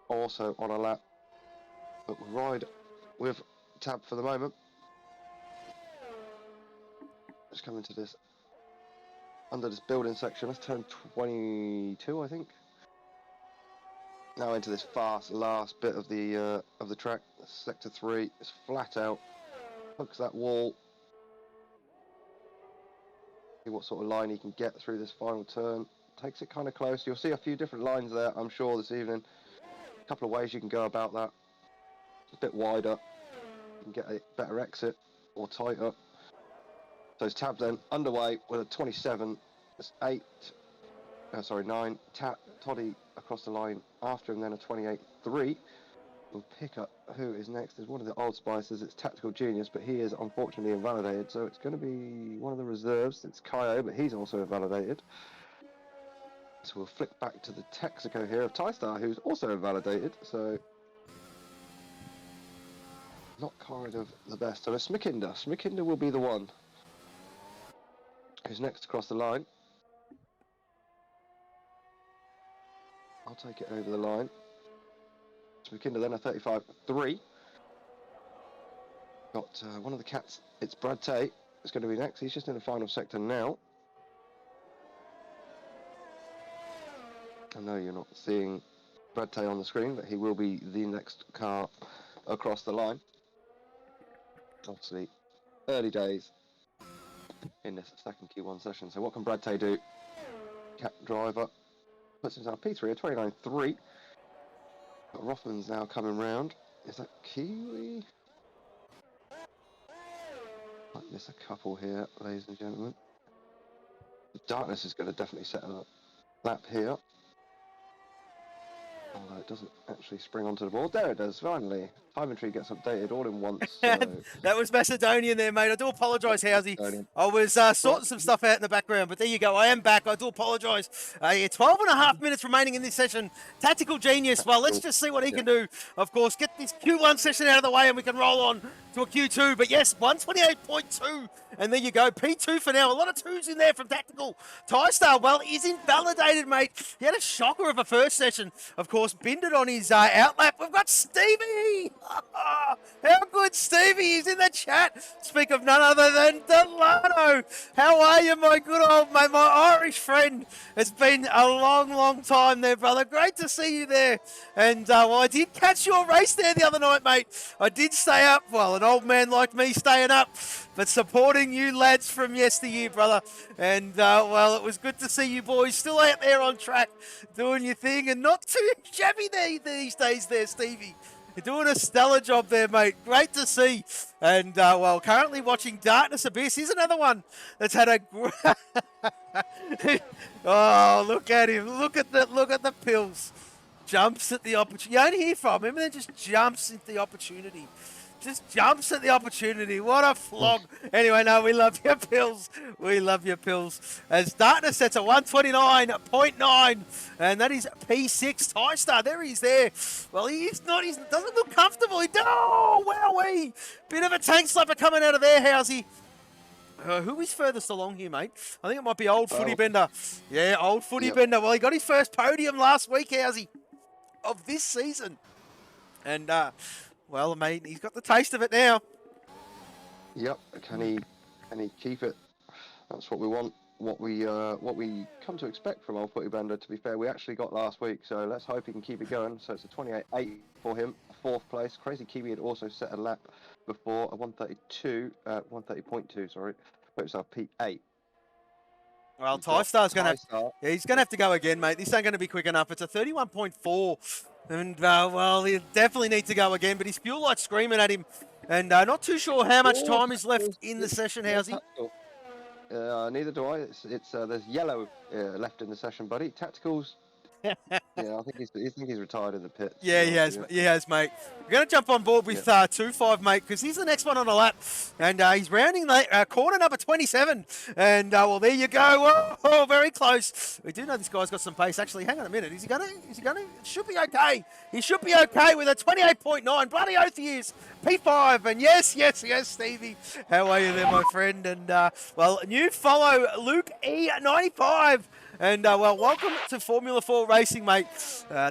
also on a lap. But we'll ride with Tab for the moment. Just come into this, under this building section. Let's turn 22, I think. Now into this fast last bit of the track. Sector 3 is flat out. Hooks that wall. See what sort of line he can get through this final turn. Takes it kind of close. You'll see a few different lines there, I'm sure, this evening. A couple of ways you can go about that. a bit wider. You can get a better exit or tighter. So his tab then underway with a 27. It's 9. Toddy across the line after him, then a 28.3. We'll pick up who is next. There's one of the Old Spicers. It's Tactical Genius, but he is unfortunately invalidated. So it's going to be one of the reserves. It's Kaio, but he's also invalidated. So we'll flick back to the Texaco here of TyStar, who's also invalidated. So not kind of the best. So it's Smikinder. Smikinder will be the one who's next across the line. I'll take it over the line. Smikinder then a 35.3. Got one of the cats. It's Brad Tate. It's going to be next. He's just in the final sector now. I know you're not seeing Brad Tate on the screen, but he will be the next car across the line. Obviously, early days in this second Q1 session. So what can Brad Tate do? Cat driver puts himself P3 at 29.3. But Rothman's now coming round. Is that Kiwi? Might miss a couple here, ladies and gentlemen. Darkness is going to definitely set a lap here. Although it doesn't actually spring onto the board. There it does, finally. Timing tree gets updated all in once. So. That was Macedonian there, mate. I do apologise, Housey. I was sorting some stuff out in the background, but there you go. I am back. I do apologise. 12.5 minutes remaining in this session. Tactical Genius. Well, let's just see what he can do. Of course, get this Q1 session out of the way and we can roll on to a Q2. But yes, 128.2. And there you go. P2 for now. A lot of twos in there from Tactical. TyStar, well, he's invalidated, mate. He had a shocker of a first session. Of course, binded on his outlap. We've got Stevie. How good, Stevie? He's in the chat. Speak of none other than Delano. How are you, my good old mate, my Irish friend? It's been a long, long time there, brother. Great to see you there. And, well, I did catch your race there the other night, mate. I did stay up. Well, an old man like me staying up, but supporting you lads from yesteryear, brother. And, well, it was good to see you boys still out there on track doing your thing and not too shabby these days there, Stevie. You're doing a stellar job there, mate. Great to see. And, well, currently watching Darkness Abyss. Here's another one that's had a... Oh, look at him. Look at the pills. Jumps at the opportunity. You don't hear from him, and then just jumps at the opportunity. Just jumps at the opportunity. What a flog. Anyway, no, we love your pills. We love your pills. As Darkness sets a 129.9, and that is P6 TyStar. There he's there. Well, he's not. He doesn't look comfortable. Oh, wowee. Bit of a tank slapper coming out of there, Housey. Who is furthest along here, mate? I think it might be Old Footy Bender. Yeah, Old Footy Bender. Well, he got his first podium last week, Housey, of this season. And, well, mate, he's got the taste of it now. Yep. Can he keep it? That's what we want. What we come to expect from Old Footy Bender. To be fair, we actually got last week, so let's hope he can keep it going. So it's a 28.8 for him, 4th place. Crazy Kiwi had also set a lap before, a 130.2. Sorry, put himself P8. Well, TyStar's going to, he's going to have to go again, mate. This ain't going to be quick enough. It's a 31.4. And, well, he definitely needs to go again, but his fuel light's screaming at him. And not too sure how much time is left in the session, Housey. Neither do I. It's there's yellow left in the session, buddy. Tacticals. Yeah, I think he's retired in the pit. Yeah, he has, mate. We're going to jump on board with 2-5, mate, because he's the next one on the lap. And he's rounding corner number 27. And, well, there you go. Oh, very close. We do know this guy's got some pace. Actually, hang on a minute. Is he going to? It should be okay. He should be okay with a 28.9. Bloody oath he is. P5. And yes, Stevie. How are you there, my friend? And, well, new follow, Luke E95. And, well, welcome to Formula 4 Racing, mate.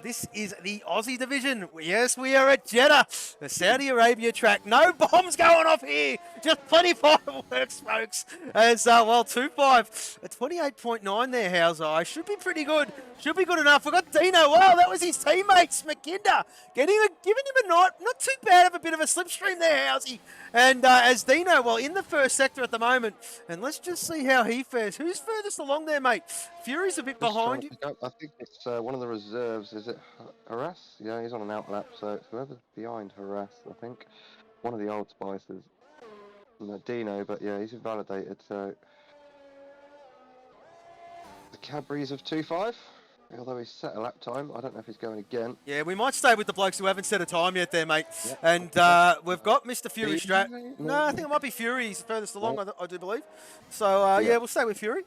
This is the Aussie division. Yes, we are at Jeddah, the Saudi Arabia track. No bombs going off here. Just plenty of fireworks, folks. As, well, 2.5. A 28.9 there, Hauser. Should be pretty good. Should be good enough. We've got Dino. Wow, that was his teammate, Smikinder. Giving him a not too bad of a bit of a slipstream there, Housey. And as Dino, well, in the first sector at the moment. And let's just see how he fares. Who's furthest along there, mate? Few Fury's a bit Just trying behind to you. pick up. I think it's one of the reserves. Is it Harass? Yeah, he's on an outlap, so it's whoever's behind Harass, I think. One of the old Spices. No, Dino, but yeah, he's invalidated, so... The Cadbury's of 2.5. Although he's set a lap time, I don't know if he's going again. Yeah, we might stay with the blokes who haven't set a time yet there, mate. Yep. And we've got Mr. Fury Strat. No, I think it might be Fury. He's furthest along, I do believe. So, yeah, we'll stay with Fury.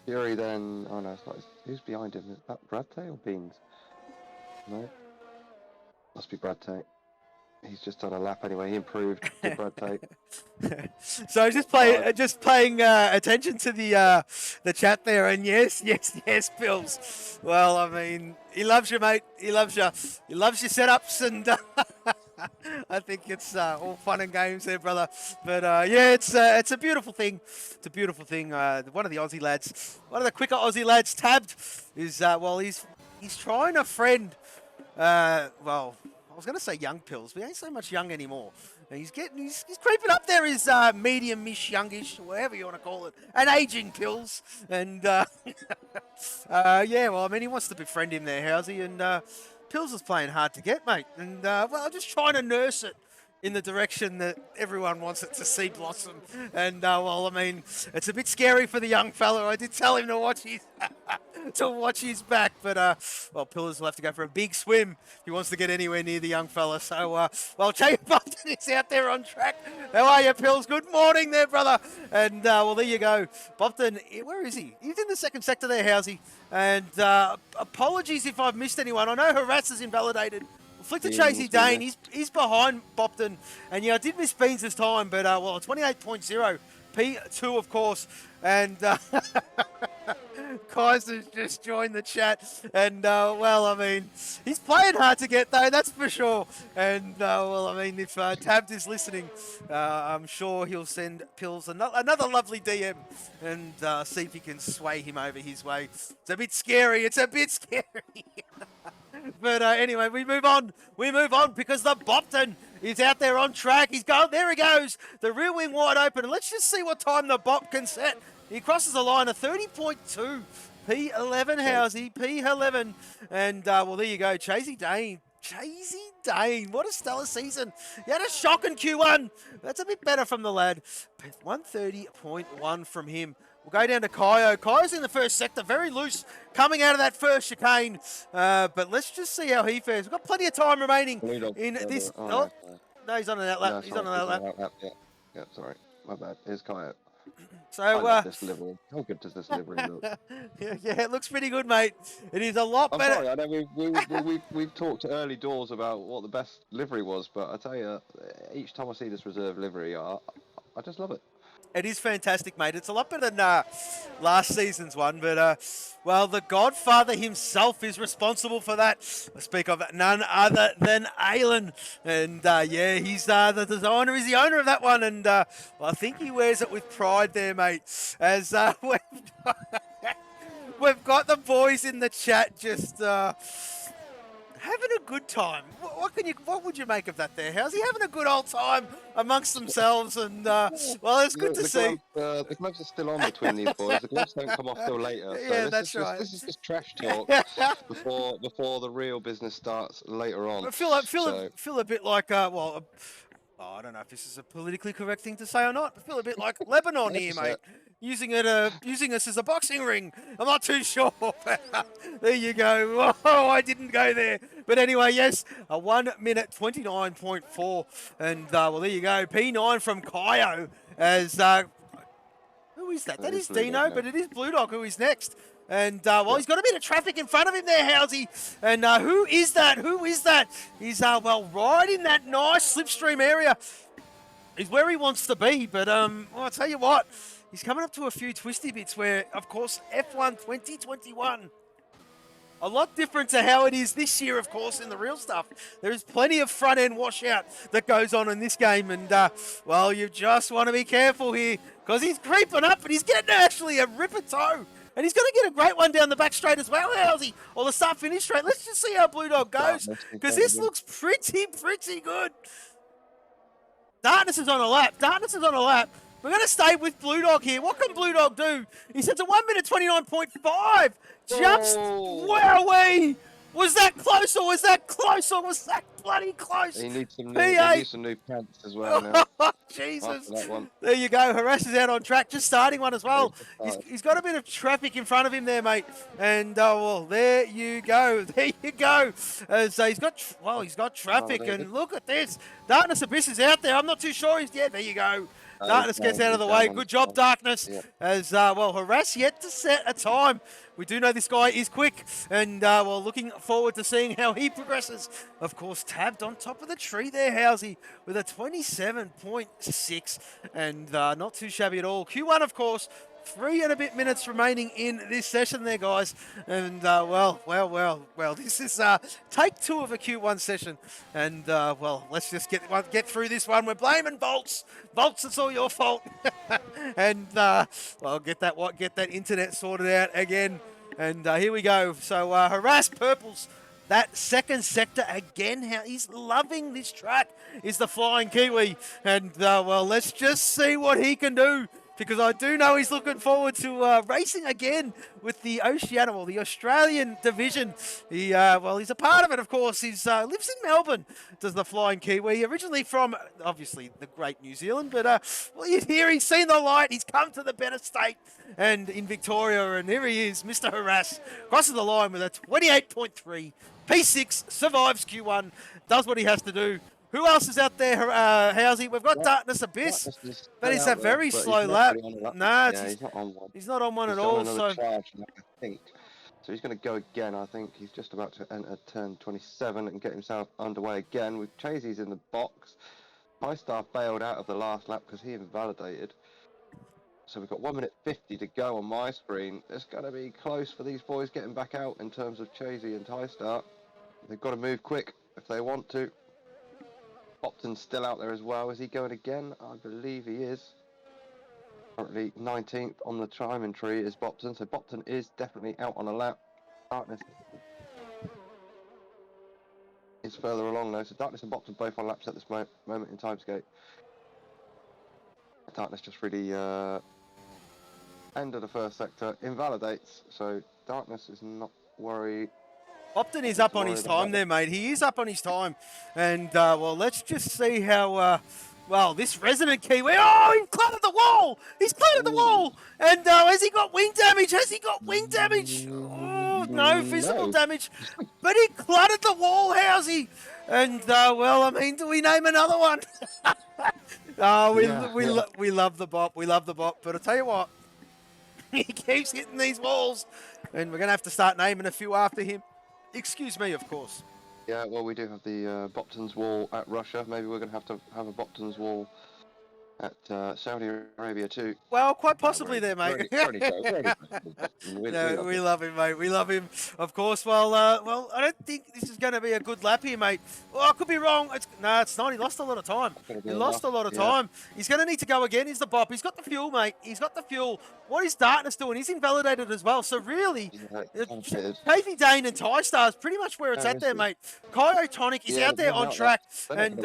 Fury then... Oh no, it's not. Who's behind him? Is that Brad Tay or Beans? No. Must be Brad Tay. He's just done a lap anyway. He improved. Good Brad Tay. So just paying attention to the chat there, and yes, Pills. Well, I mean, he loves you, mate. He loves you. He loves your setups, and I think it's all fun and games there, brother. But yeah, it's a beautiful thing. It's a beautiful thing. One of the Aussie lads, one of the quicker Aussie lads, tabbed, is well, he's trying to friend. Well, I was going to say young Pills, but he ain't so much young anymore. And he's creeping up there, his medium-ish, youngish, whatever you want to call it, an aging Pills. And yeah, well, I mean, he wants to befriend him there, Housey, and Pills is playing hard to get, mate. And well, just trying to nurse it in the direction that everyone wants it to see blossom. And well, I mean, it's a bit scary for the young fella. I did tell him to watch his back, but well, Pillars will have to go for a big swim if he wants to get anywhere near the young fella. So, well, Jay Bopton is out there on track. How are you, Pills? Good morning there, brother. And well, there you go. Bopton, where is he? He's in the second sector there, Housey. And apologies if I've missed anyone. I know Harass is invalidated. Flick to Chasey Dane, he's behind Bopton, and yeah, I did miss Beans' time, but well, 28.0, P2 of course, and Kaiser's just joined the chat, and well, I mean, he's playing hard to get though, that's for sure, and well, I mean, if Tabbed is listening, I'm sure he'll send Pills another lovely DM, and see if he can sway him over his way. It's a bit scary, But anyway, we move on because the Bopton is out there on track. He's going, there he goes. The rear wing wide open. And let's just see what time the Bop can set. He crosses the line of 30.2. P11, Housey, P11. And well, there you go. Chasey Dane, what a stellar season. He had a shock in Q1. That's a bit better from the lad. 130.1 from him. We'll go down to Kaio. Kaio's in the first sector, very loose, coming out of that first chicane. But let's just see how he fares. We've got plenty of time remaining in this. Oh, no, he's on an outlap. He's on an outlap. Yeah, sorry. My bad. Here's Kaio. So, I love this livery. How good does this livery look? Yeah, it looks pretty good, mate. It is a lot better. Sorry, I know we've talked early doors about what the best livery was, but I tell you, each time I see this reserve livery, I just love it. It is fantastic, mate. It's a lot better than last season's one, but, well, the Godfather himself is responsible for that. I speak of none other than Alan. And, yeah, he's the designer, he's the owner of that one, and well, I think he wears it with pride there, mate, as we've got the boys in the chat just... having a good time. What would you make of that there? How's he having a good old time amongst themselves? And well, it's good to see. The gloves are still on between these boys. The gloves don't come off till later. So yeah, that's right. This is just trash talk before the real business starts later on. I feel a bit like well. I don't know if this is a politically correct thing to say or not. I feel a bit like Lebanon here, mate. Using us as a boxing ring. I'm not too sure. There you go. Oh, I didn't go there. But anyway, yes, a 1 minute 29.4. And, well, there you go. P9 from Kaio as, who is that? That is Dino, but it is Blue Dog who is next. And, well, he's got a bit of traffic in front of him there, Housey. And who is that? He's, well, right in that nice slipstream area. He's where he wants to be. But, well, I'll tell you what. He's coming up to a few twisty bits where, of course, F1 2021, a lot different to how it is this year, of course, in the real stuff. There is plenty of front-end washout that goes on in this game. And, well, you just want to be careful here because he's creeping up and he's getting actually a ripper toe. And he's going to get a great one down the back straight as well, Housey. Or the start-finish straight. Let's just see how Blue Dog goes because this looks pretty good. Darkness is on a lap. We're going to stay with Blue Dog here. What can Blue Dog do? He sets a 1 minute 29.5. Just, wowee! Was that close or was that close or was that bloody close? He needs some new pants as well now. Jesus. That one. There you go. Harass is out on track, just starting one as well. He's got a bit of traffic in front of him there, mate. And, well, there you go. There you go. As he's got traffic. And look at this. Darkness Abyss is out there. I'm not too sure he's there. There you go. Darkness gets out of the way. Good job, Darkness. Yeah. As, well, Harass yet to set a time. We do know this guy is quick. And, well, looking forward to seeing how he progresses. Of course, tabbed on top of the tree there, Housey, with a 27.6. And not too shabby at all. Q1, of course. 3 and a bit minutes remaining in this session there, guys. And, well, this is take 2 of a Q1 session. And, well, let's just get through this one. We're blaming Bolts. Bolts, it's all your fault. And, well, get that internet sorted out again. And here we go. So, Harass Purples. That second sector again, how he's loving this track is the Flying Kiwi. And, well, let's just see what he can do. Because I do know he's looking forward to racing again with the Oceania, the Australian division. He, well, he's a part of it, of course. He lives in Melbourne, does the Flying Kiwi. Originally from, obviously, the great New Zealand. But, well, here he's seen the light. He's come to the better state and in Victoria. And here he is, Mr. Harass. Crosses the line with a 28.3. P6, survives Q1, does what he has to do. Who else is out there, Housey? We've got Darkness Abyss, but it's a very slow lap. Nah, he's not on one. He's not on one at all. So charge, I think. So he's going to go again. I think he's just about to enter turn 27 and get himself underway again. With Chazy's in the box. My Star bailed out of the last lap because he invalidated. So we've got 1 minute 50 to go on my screen. It's going to be close for these boys getting back out in terms of Chazy and Ty-Star. They've got to move quick if they want to. Bopton's still out there as well. Is he going again? I believe he is. Currently 19th on the timing tree is Bopton. So Bopton is definitely out on a lap. Darkness is further along though. So Darkness and Bopton both on laps at this moment in timescape. Darkness just really end of the first sector invalidates. So Darkness is not worried. Bopton is up on his time there, mate. He is up on his time. And, well, let's just see how, well, this Resident Kiwi. Oh, he's clattered the wall. He's clattered the wall. And has he got wing damage? Has he got wing damage? Oh, no physical damage. But he clattered the wall, Housey. And, well, I mean, do we name another one? Oh, we love the Bop. We love the Bop. But I tell you what, he keeps hitting these walls. And we're going to have to start naming a few after him. Excuse me, of course. Yeah, well, we do have the Bopton's Wall at Russia. Maybe we're going to have a Bopton's Wall at Saudi Arabia too. Well, quite possibly there, mate. No, we love him, mate. We love him, of course. Well, well, I don't think this is going to be a good lap here, mate. Well, I could be wrong. No, it's not. He lost a lot of time. He lost a lot of time. He's going to need to go again. He's the Bop. He's got the fuel, mate. He's got the fuel. What is Darkness doing? He's invalidated as well. So really, Kathy Dane and Ty-Star is pretty much where it's at there, mate. Kyotonic is out there on track. And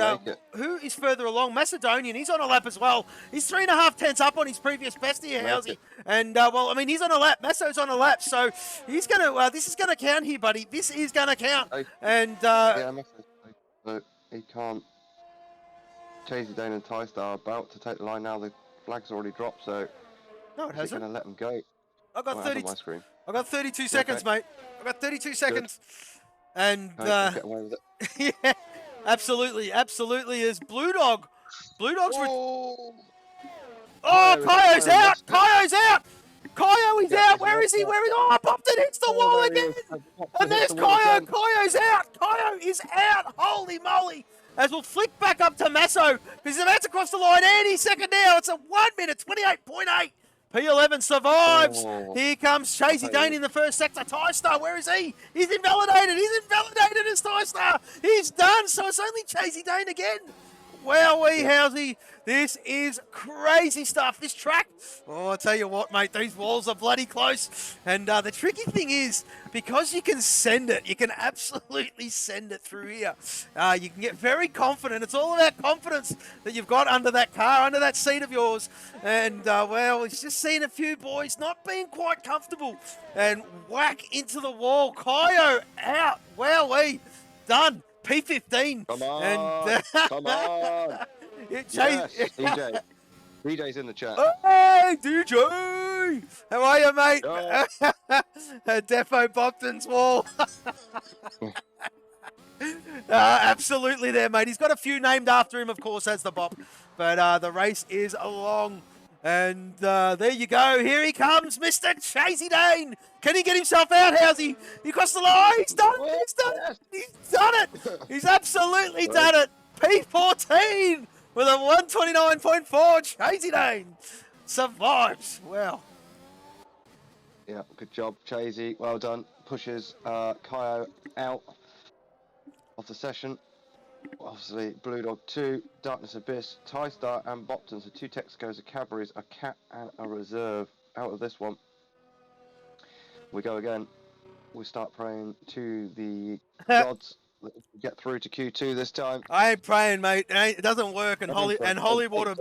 who is further along? Macedonian. He's on a lap as well. He's 3.5 tenths up on his previous best here, Housey. And, well, I mean, he's on a lap. Masso's on a lap. So he's going to, this is going to count here, buddy. This is going to count. And, yeah, Masso, he can't. Chazy Dane and Ty-Star are about to take the line now. The flag's already dropped, so. No, it hasn't. Going to let them go. I got 30. My screen. I got 32 seconds, mate. I got 32 seconds. And get away with it. Yeah, absolutely, absolutely. Is Blue Dog. Blue Dog's. Oh, Kaio's out. Kaio's out. Kaio is out. Where is he? Where is? Oh, Bopton hits the wall again. And there's Kaio. Kaio's out. Kaio is out. Holy moly. As we'll flick back up to Masso, because he's about to cross the line any second now. It's a 1 minute 28.8. P11 survives. Here comes Chazy Dane in the first sector. Ty-Star, where is he? He's invalidated. He's invalidated as Ty-Star. He's done. So it's only Chazy Dane again. Wowee, Housey, this is crazy stuff. This track, oh, I tell you what, mate, these walls are bloody close. And the tricky thing is, because you can send it, you can absolutely send it through here. You can get very confident. It's all about confidence that you've got under that car, under that seat of yours. And, well, he's just seen a few boys not being quite comfortable. And whack into the wall. Kyo out. Wowee, done. P15. Come on, And, come on. It Yes, DJ. DJ's in the chat. Hey, DJ! How are you, mate? Defo Bopton's wall. Absolutely there, mate. He's got a few named after him, of course, as the Bop. But the race is along. And there you go. Here he comes, Mr. Chasey Dane. Can he get himself out, Housey? He crossed the line. He's done it. He's done it. He's done it. He's absolutely done it. P14 with a 129.4. Chasey Dane survives. Wow. Yeah, good job, Chasey. Well done. Pushes Kyo out of the session. Obviously, Blue Dog 2, Darkness Abyss, Tie Star, and Bopton. So 2 Texacos, a Cadbury's, a Cat, and a Reserve out of this one. We go again. We start praying to the gods that we get through to Q2 this time. I ain't praying, mate. It doesn't work, and holy water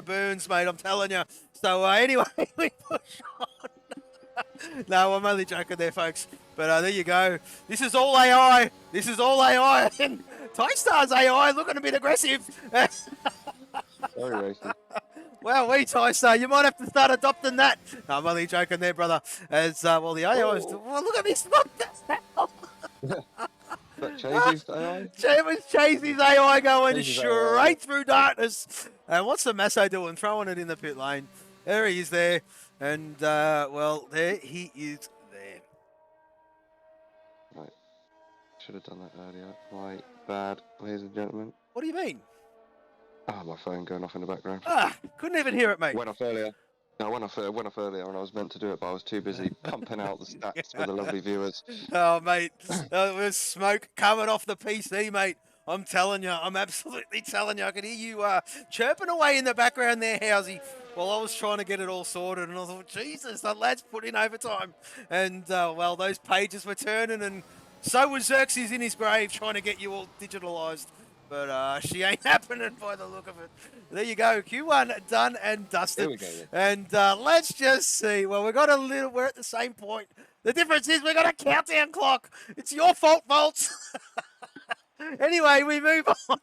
burns, mate. I'm telling you. So anyway, we push on. No, I'm only joking there, folks. But there you go. This is all AI. This is all AI. And Tie-Star's AI looking a bit aggressive. Very racist. Well, Tie-Star, you might have to start adopting that. No, I'm only joking there, brother. As, well, the AI is... Well, look at this. What the hell? But Chasey's AI? Chasey's AI going straight through darkness. And what's the Masso doing? Throwing it in the pit lane. There he is there. And, well, there he is there. Right. Should have done that earlier. My bad, ladies and gentlemen. What do you mean? Ah, my phone going off in the background. Couldn't even hear it, mate. Went off earlier. No, went off earlier and I was meant to do it, but I was too busy pumping out the stats for the lovely viewers. Oh, mate. There's smoke coming off the PC, mate. I'm telling you. I'm absolutely telling you. I could hear you chirping away in the background there, Housey, while I was trying to get it all sorted. And I thought, Jesus, the lad's put in overtime. And, well, those pages were turning, and so was Xerxes in his grave trying to get you all digitalised. But she ain't happening by the look of it. There you go. Q1 done and dusted. Here we go. And let's just see. Well, we're at the same point. The difference is we've got a countdown clock. It's your fault, Volts. Anyway, we move on.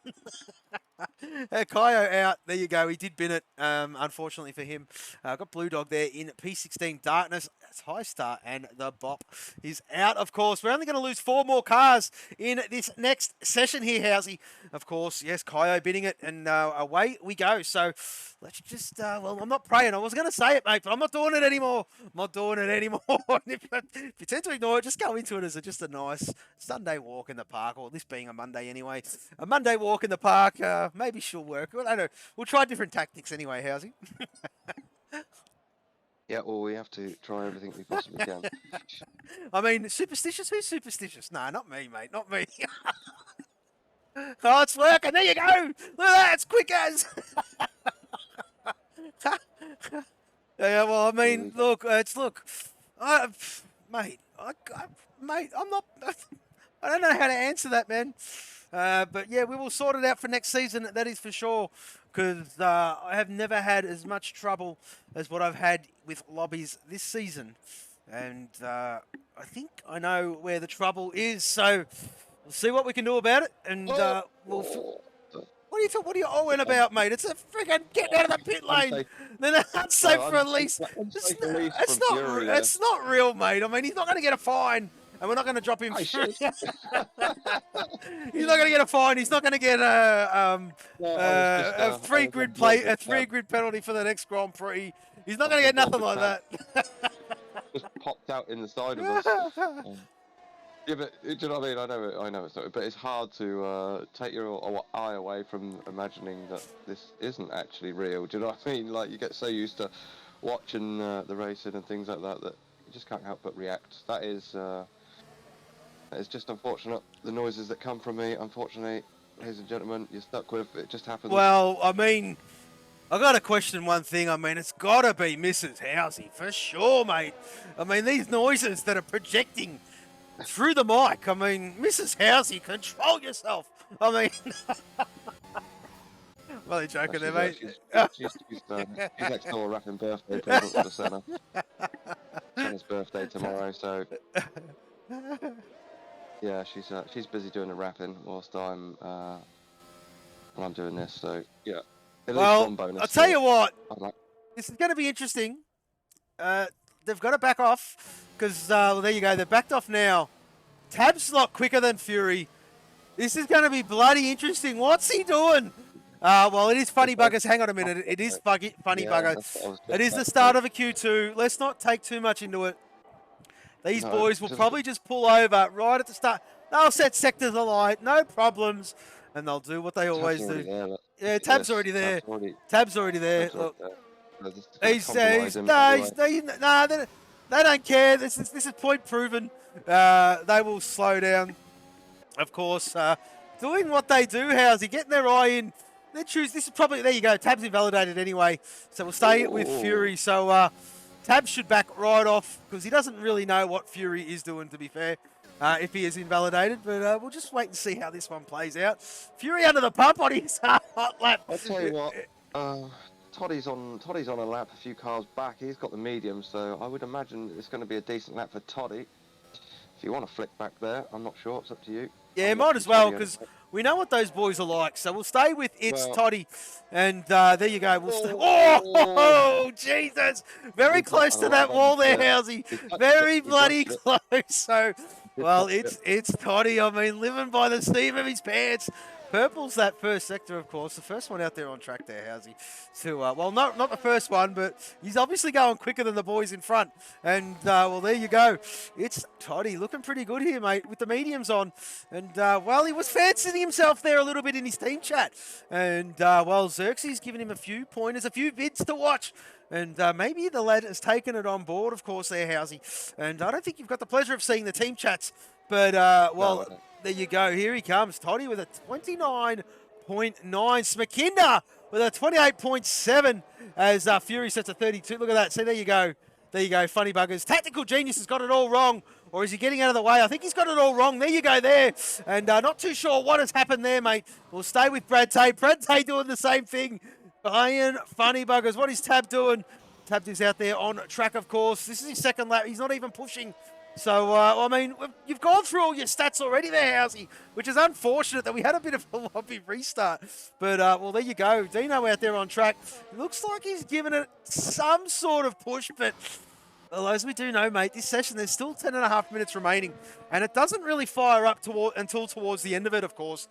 Kyo out. There you go. He did bin it, unfortunately for him. Got Blue Dog there in P16 Darkness. That's High Star, and the Bop is out, of course. We're only going to lose 4 more cars in this next session here, Housey. Of course, yes, Kyo bidding it, and away we go. So let's just, well, I'm not praying. I was going to say it, mate, but I'm not doing it anymore. I'm not doing it anymore. If you tend to ignore it, just go into it as just a nice Sunday walk in the park, or this being a Monday anyway. A Monday walk in the park, maybe she'll work. I don't know. We'll try different tactics anyway, Housey. Yeah, well, we have to try everything we possibly can. I mean, superstitious? Who's superstitious? No, not me, mate. Not me. Oh, it's working. There you go. Look at that. It's quick as. Yeah, well, I mean, look. Mate, I'm not... I don't know how to answer that, man. But yeah, we will sort it out for next season, that is for sure, because I have never had as much trouble as what I've had with lobbies this season. And I think I know where the trouble is, so we'll see what we can do about it. And we'll... What are you owing about, mate? It's a friggin' get out of the pit lane. Then unsafe release. It's not real, mate. I mean, he's not going to get a fine. And we're not going to drop him. He's not going to get a fine. He's not going to get a free grid penalty for the next Grand Prix. He's not going to get nothing like that. Just popped out in the side of us. Yeah, but do you know what I mean? I know it's not, but it's hard to take your eye away from imagining that this isn't actually real. Do you know what I mean? Like, you get so used to watching the racing and things like that that you just can't help but react. That is just unfortunate. The noises that come from me, unfortunately, ladies and gentlemen, you're stuck with. It just happens. Well, I mean, I got to question one thing. I mean, it's got to be Mrs. Housey for sure, mate. I mean, these noises that are projecting through the mic. I mean, Mrs. Housey, control yourself. I mean, well, they're joking there, mate. She's next door wrapping birthday presents for Senna. Senna's birthday tomorrow, so yeah, she's busy doing the wrapping whilst I'm doing this. So yeah, at least one bonus. I'll tell you what, this is going to be interesting. They've got to back off because well, there you go. They're backed off now. Tab's a lot quicker than Fury. This is going to be bloody interesting. What's he doing? Well, it is funny buggers. Hang on a minute. It is funny buggers. It is the start of a Q2. Let's not take too much into it. These boys will probably just pull over right at the start. They'll set sectors alight, no problems, and they'll do what they always do. Yeah, Tab's already there. Tab's already there. Look, they don't care. This is point proven. They will slow down, of course. Doing what they do, Housey, getting their eye in. They choose. This is probably, there you go. Tab's invalidated anyway, so we'll stay with Fury. So Tab should back right off because he doesn't really know what Fury is doing, to be fair, if he is invalidated. But we'll just wait and see how this one plays out. Fury under the pump on his hot lap. I'll tell you what. Toddy's on a lap, a few cars back. He's got the medium, so I would imagine it's going to be a decent lap for Toddy. If you want to flick back there, I'm not sure. It's up to you. Yeah, might as well, because we know what those boys are like. So we'll stay with Toddy. And there you go. Oh, Jesus. Very close to that wall there, Housey. Very bloody close. So, well, it's Toddy. I mean, living by the seam of his pants. Purple's that first sector, of course. The first one out there on track there, Housey. So, well, not the first one, but he's obviously going quicker than the boys in front. And, well, there you go. It's Toddy looking pretty good here, mate, with the mediums on. And, well, he was fancying himself there a little bit in his team chat. And, well, Xerxes giving him a few pointers, a few vids to watch. And maybe the lad has taken it on board, of course, there, Housey. And I don't think you've got the pleasure of seeing the team chats. But, well... No. There you go. Here he comes. Toddy with a 29.9. Smakinda with a 28.7 as Fury sets a 32. Look at that. See, there you go. There you go. Funny buggers. Tactical Genius has got it all wrong. Or is he getting out of the way? I think he's got it all wrong. There you go there. And not too sure what has happened there, mate. We'll stay with Brad Tate. Brad Tate doing the same thing. Iron Funny buggers. What is Tab doing? Tab is out there on track, of course. This is his second lap. He's not even pushing. So, I mean, you've gone through all your stats already there, Housey, which is unfortunate that we had a bit of a lobby restart. But, well, there you go. Dino out there on track. It looks like he's given it some sort of push, but well, as we do know, mate, this session, there's still 10.5 minutes remaining, and it doesn't really fire up until towards the end of it, of course.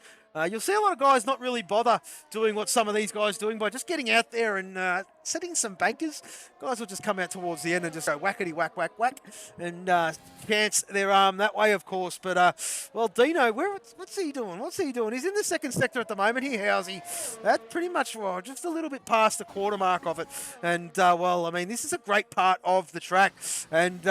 You'll see a lot of guys not really bother doing what some of these guys are doing by just getting out there and setting some bankers. Guys will just come out towards the end and just go whackety whack, whack, whack, and chance their arm that way, of course. But, well, Dino, what's he doing? What's he doing? He's in the second sector at the moment here, Housey. That's pretty much, well, just a little bit past the quarter mark of it. And, well, I mean, this is a great part of the track. And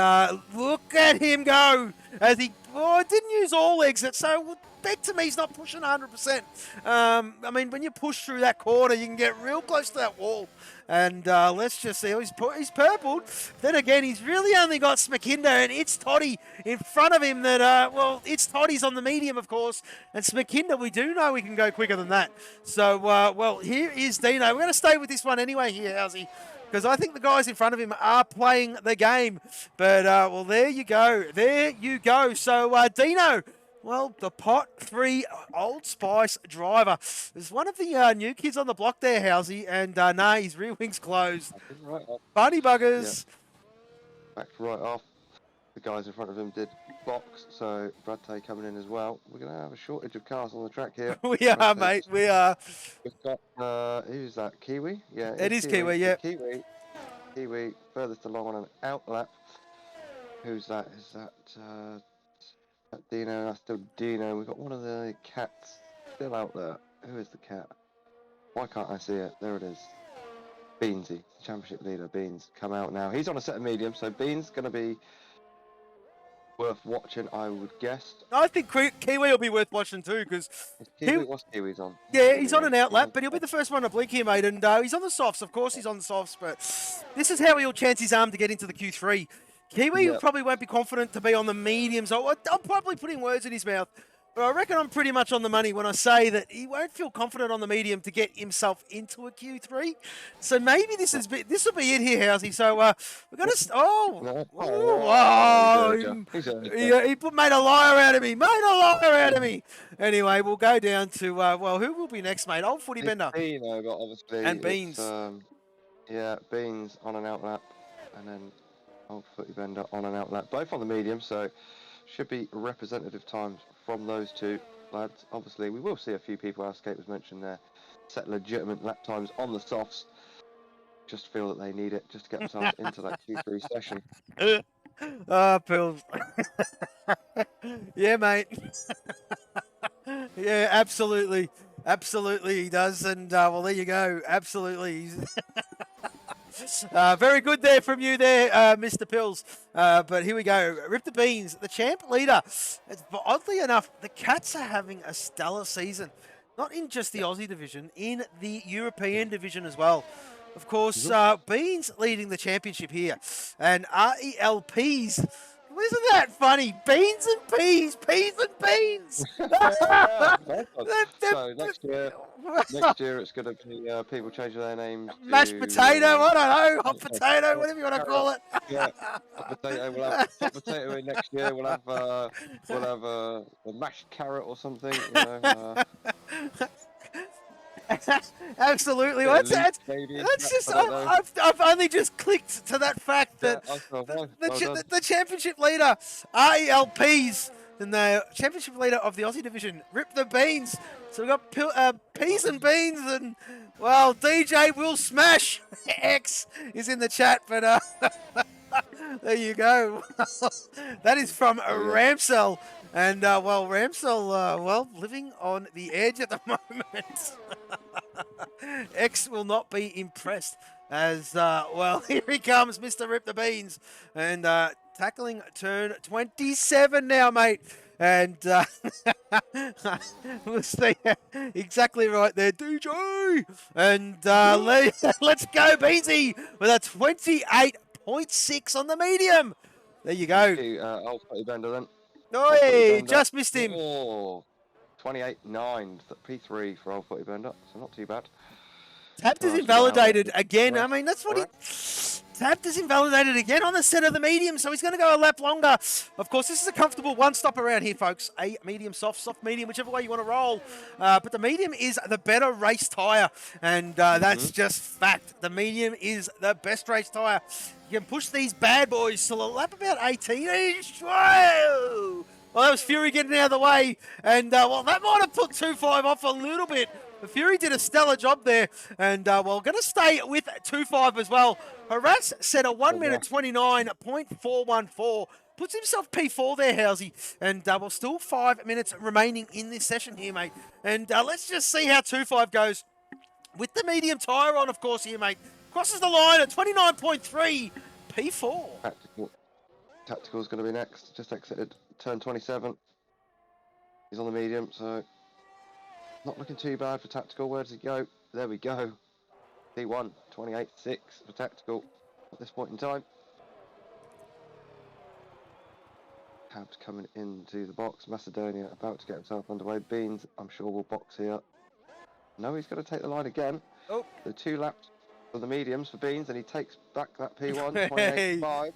look at him go as he didn't use all exits, so beg to me he's not pushing 100%. I mean, when you push through that corner, you can get real close to that wall. And let's just see, he's purpled. Then again, he's really only got Smakinda, and it's Toddy in front of him that, well, it's Toddy's on the medium, of course. And Smakinda, we do know we can go quicker than that. So, well, here is Dino. We're going to stay with this one anyway here, Housey, because I think the guys in front of him are playing the game. But, well, there you go. There you go. So, Dino, well, the Pot 3 Old Spice driver is one of the new kids on the block there, Housey. And, nah, his rear wing's closed. Right off. Funny buggers. Yeah. Backed right off. The guys in front of him did box, so Brad Tay coming in as well. We're going to have a shortage of cars on the track here. We are, mate. We are. We've got, who's that? Kiwi? Yeah. It is Kiwi, yeah. Kiwi, furthest along on an out lap. Who's that? Is that Dino? That's still Dino. We've got one of the cats still out there. Who is the cat? Why can't I see it? There it is. Beansy, championship leader. Beans, come out now. He's on a set of medium, so Beans going to be worth watching, I would guess. I think Kiwi will be worth watching too, because What's Kiwi's on? yeah, he's on an outlap, but he'll be the first one to blink here, mate. And he's on the softs, of course. He's on the softs, but this is how he'll chance his arm to get into the Q3. Kiwi probably won't be confident to be on the mediums. I'm probably putting words in his mouth. But I reckon I'm pretty much on the money when I say that he won't feel confident on the medium to get himself into a Q3. So maybe this will be it here, Housey. So we're going to... He made a liar out of me. Anyway, we'll go down to, who will be next, mate? Old Footy Bender. But obviously and Beans. Beans on an outlap. And then Old Footy Bender on an outlap. Both on the medium, so should be representative times from those two lads. Obviously, we will see a few people, as Kate was mentioned there, set legitimate lap times on the softs. Just feel that they need it just to get themselves into that Q3 session. Pills. Yeah, mate. Yeah, absolutely. Absolutely, he does. And, well, there you go. Absolutely. Very good there from you there, Mr. Pills. But here we go. Rip the Beans, the champ leader. Oddly enough, the Cats are having a stellar season. Not in just the Aussie division, in the European division as well. Of course, Beans leading the championship here. And RELPs... Isn't that funny? Beans and peas, peas and beans. So next year it's going to be people changing their names. Mashed potato, I don't know, hot potato, whatever you want to call it. Yeah, hot potato. We'll have hot potato in next year. We'll have a mashed carrot or something. You know, Absolutely. Well, that's just, I've only just clicked to that fact that the championship leader, RELPs, and the championship leader of the Aussie division, Rip the Beans. So we've got peas and beans, and, well, DJ will smash. X is in the chat, but there you go. That is from Ramsell. And, Ramsell, living on the edge at the moment. X will not be impressed as, here he comes, Mr. Rip the Beans. And tackling turn 27 now, mate. And we'll see exactly right there, DJ. And let's go, Beansy, with a 28.6 on the medium. There you go. Old Footy Bender then. Oi, just missed him. 28.9, P3 for Old Footy Bender, so not too bad. Tapped is invalidated again. I mean, that's what he... Tapped is invalidated again on the set of the medium, so he's going to go a lap longer. Of course, this is a comfortable one-stop around here, folks. A medium, soft medium, whichever way you want to roll. But the medium is the better race tyre, and that's just fact. The medium is the best race tyre. You can push these bad boys till a lap about 18-ish. Whoa! Well, that was Fury getting out of the way, and, that might have put 2.5 off a little bit. But Fury did a stellar job there, and, going to stay with 2.5 as well. Harass set a 1 minute 29.414. Puts himself P4 there, Housey. And still 5 minutes remaining in this session here, mate. And let's just see how 2.5 goes. With the medium tyre on, of course, here, mate. Crosses the line at 29.3, P4. Tactical's going to be next. Just exited turn 27. He's on the medium, so not looking too bad for Tactical. Where does he go? There we go. P1, 28.6 for Tactical at this point in time. Cabs coming into the box. Macedonia about to get himself underway. Beans, I'm sure, will box here. No, he's going to take the line again. Oh. The 2 laps for the mediums for Beans, and he takes back that P1, 28.5.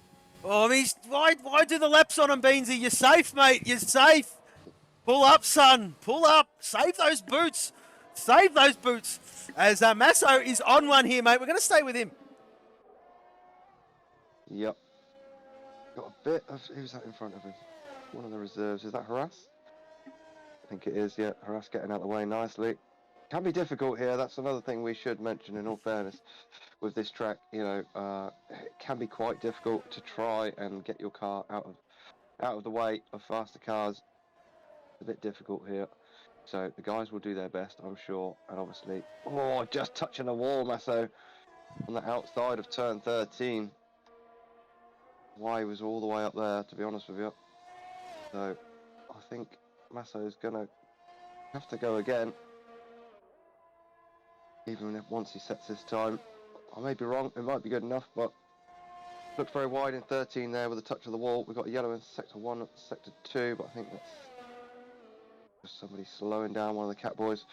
Oh, I mean, why do the laps on him, Beansy? You're safe, mate. You're safe. Pull up, son. Pull up. Save those boots. Save those boots. As Masso is on one here, mate. We're going to stay with him. Yep. Got a bit of... Who's that in front of him? One of the reserves. Is that Harass? I think it is, yeah. Harass getting out of the way nicely. Can be difficult here. That's another thing we should mention, in all fairness, with this track. You know, it can be quite difficult to try and get your car out of the way of faster cars. It's a bit difficult here. So the guys will do their best, I'm sure. And obviously, just touching the wall, Masso, on the outside of turn 13. Why he was all the way up there, to be honest with you. So I think Masso's going to have to go again. Even if once he sets his time. I may be wrong, it might be good enough, but looked very wide in 13 there with a touch of the wall. We've got a yellow in sector 1, sector 2, but I think that's just somebody slowing down one of the cat boys.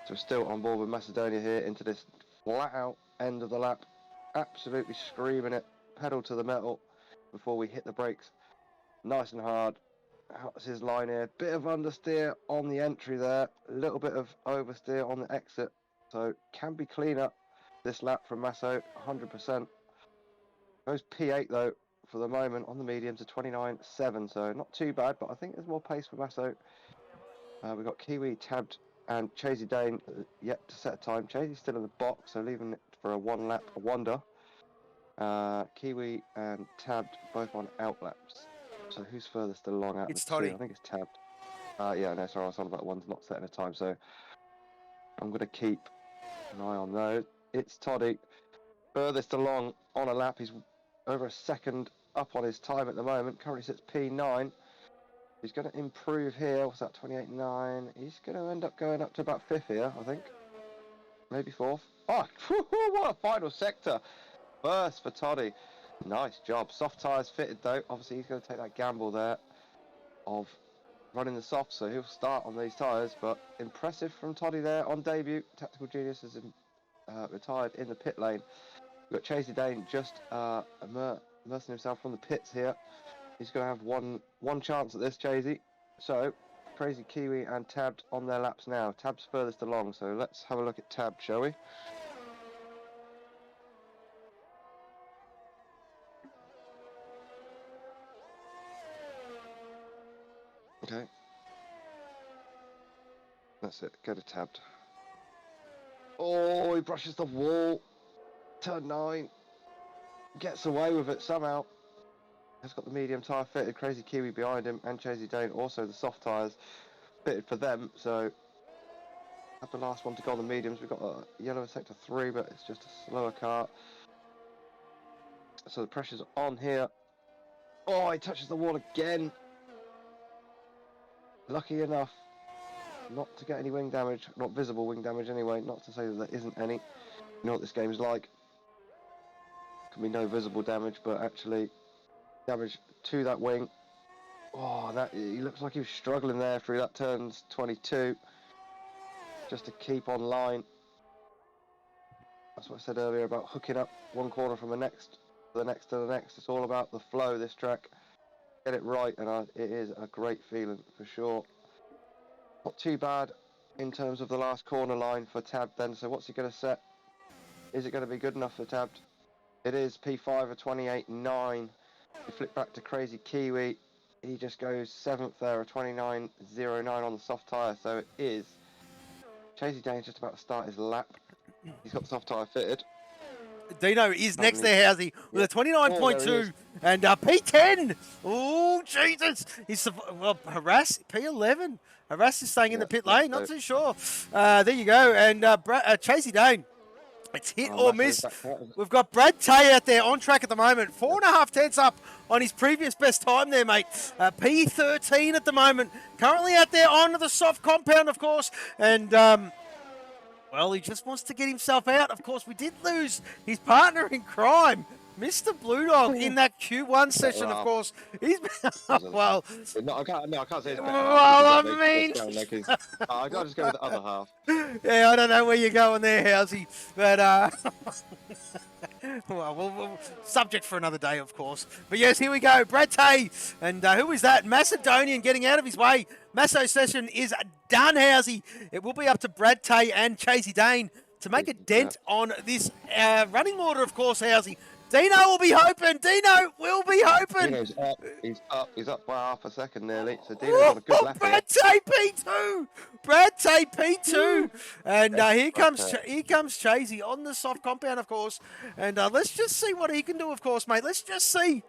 So we're still on board with Macedonia here into this flat out end of the lap. Absolutely screaming it, pedal to the metal before we hit the brakes. Nice and hard. That's his line here. Bit of understeer on the entry there. A little bit of oversteer on the exit. So can be cleaner this lap from Masso, 100%. Goes P8 though for the moment on the mediums, a 29.7, so not too bad, but I think there's more pace for Masso. We've got Kiwi, Tabbed, and Chasey Dane yet to set a time. Chasey's still in the box, so leaving it for a one lap wonder. Kiwi and Tabbed both on out laps. So who's furthest along out of the Toddy. two? I think it's Tabbed. Yeah, no, sorry, I was on about one's not setting a time, so I'm going to keep an eye on those. It's Toddy, furthest along on a lap. He's over a second up on his time at the moment. Currently sits P9. He's going to improve here. What's that, 28.9? He's going to end up going up to about 5th here, I think. Maybe 4th. Oh, what a final sector. First for Toddy. Nice job. Soft tyres fitted though. Obviously he's going to take that gamble there of running the soft, so he'll start on these tyres. But impressive from Toddy there on debut. Tactical Genius has retired in the pit lane. We've got Chasey Dane just immersing himself from the pits here. He's going to have one chance at this, Chasey. So, Crazy Kiwi and Tabbed on their laps now. Tabbed's furthest along, so let's have a look at Tabbed, shall we? Okay. That's it, go to Tabbed. Oh, he brushes the wall. Turn 9. Gets away with it somehow. Has got the medium tyre fitted. Crazy Kiwi behind him, and Chasey Dane also the soft tyres fitted for them. So have the last one to go on the mediums. We've got a yellow in sector 3, but it's just a slower car. So the pressure's on here. Oh, he touches the wall again. Lucky enough not to get any wing damage, not visible wing damage anyway. Not to say that there isn't any. You know what this game's like. Can be no visible damage, but actually damage to that wing. Oh, that he looks like he was struggling there through that turns 22, just to keep on line. That's what I said earlier about hooking up one corner from the next, to the next, to the next. It's all about the flow. This track, get it right, and it is a great feeling for sure. Not too bad in terms of the last corner line for Tabbed then. So what's he going to set? Is it going to be good enough for Tabbed? It is P5 of 28.9. You flip back to Crazy Kiwi, he just goes 7th there, a 29.09 on the soft tyre, so it is. Chasey Dane's just about to start his lap. He's got the soft tyre fitted. Dino is next there, Housey, with a 29.2 and P10. Oh, Jesus. He's, well, Harass, P11. Harass is staying in the pit lane, not too sure. There you go, and Chasey Dane. It's hit or miss. We've got Brad Tay out there on track at the moment. 4.5 tenths up on his previous best time there, mate. P13 at the moment. Currently out there on the soft compound, of course. And, well, he just wants to get himself out. Of course, we did lose his partner in crime, Mr. Blue Dog, in that Q1 session, of course. He's well. No, I can't say it's better. Well, I mean, I gotta just go with the other half. Yeah, I don't know where you're going there, Housey, but well, subject for another day, of course. But yes, here we go, Brad Tay, and who is that? Macedonian getting out of his way. Masso's session is done, Housey. It will be up to Brad Tay and Chasey Dane to make a dent on this running order, of course, Housey. Dino will be hoping. Dino will be hoping. Dino's up. He's up. He's up by half a second nearly. So Dino's on a good lap. Brad Tay P2. Brad Tay P2. And here comes Chasey on the soft compound, of course. And let's just see what he can do, of course, mate. Let's just see.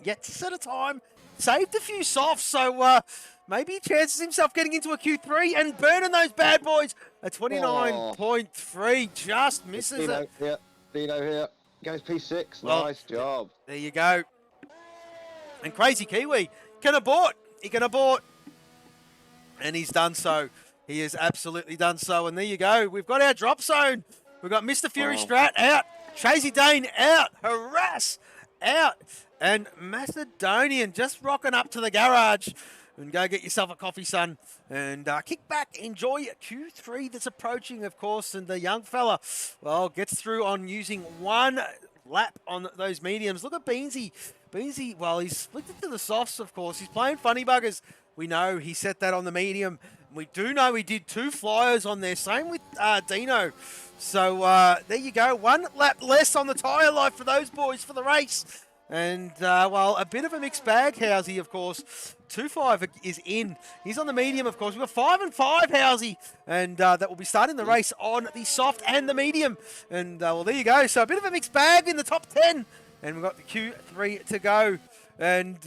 Yet to set a time. Saved a few softs, so maybe he chances himself getting into a Q3 and burning those bad boys. A 29.3 just misses it. Yeah, Dino here. Goes P6. Well, nice job. There you go. And Crazy Kiwi can abort he can abort. And he's done so. He has absolutely done so. And there you go. We've got our drop zone. We've got Mr. Fury Strat out. Tracy Dane out. Harass out. And Macedonian just rocking up to the garage. And go get yourself a coffee, son. And kick back. Enjoy Q3 that's approaching, of course. And the young fella, well, gets through on using one lap on those mediums. Look at Beansy. Beansy, well, he's flicked it to the softs, of course. He's playing funny buggers. We know he set that on the medium. We do know he did 2 flyers on there. Same with Dino. So there you go. 1 lap less on the tyre life for those boys for the race. And, well, a bit of a mixed bag, Housey, of course. 2-5 is in. He's on the medium, of course. We've got 5 and 5, Housey. And that will be starting the race on the soft and the medium. And, well, there you go. So a bit of a mixed bag in the top 10. And we've got the Q3 to go. And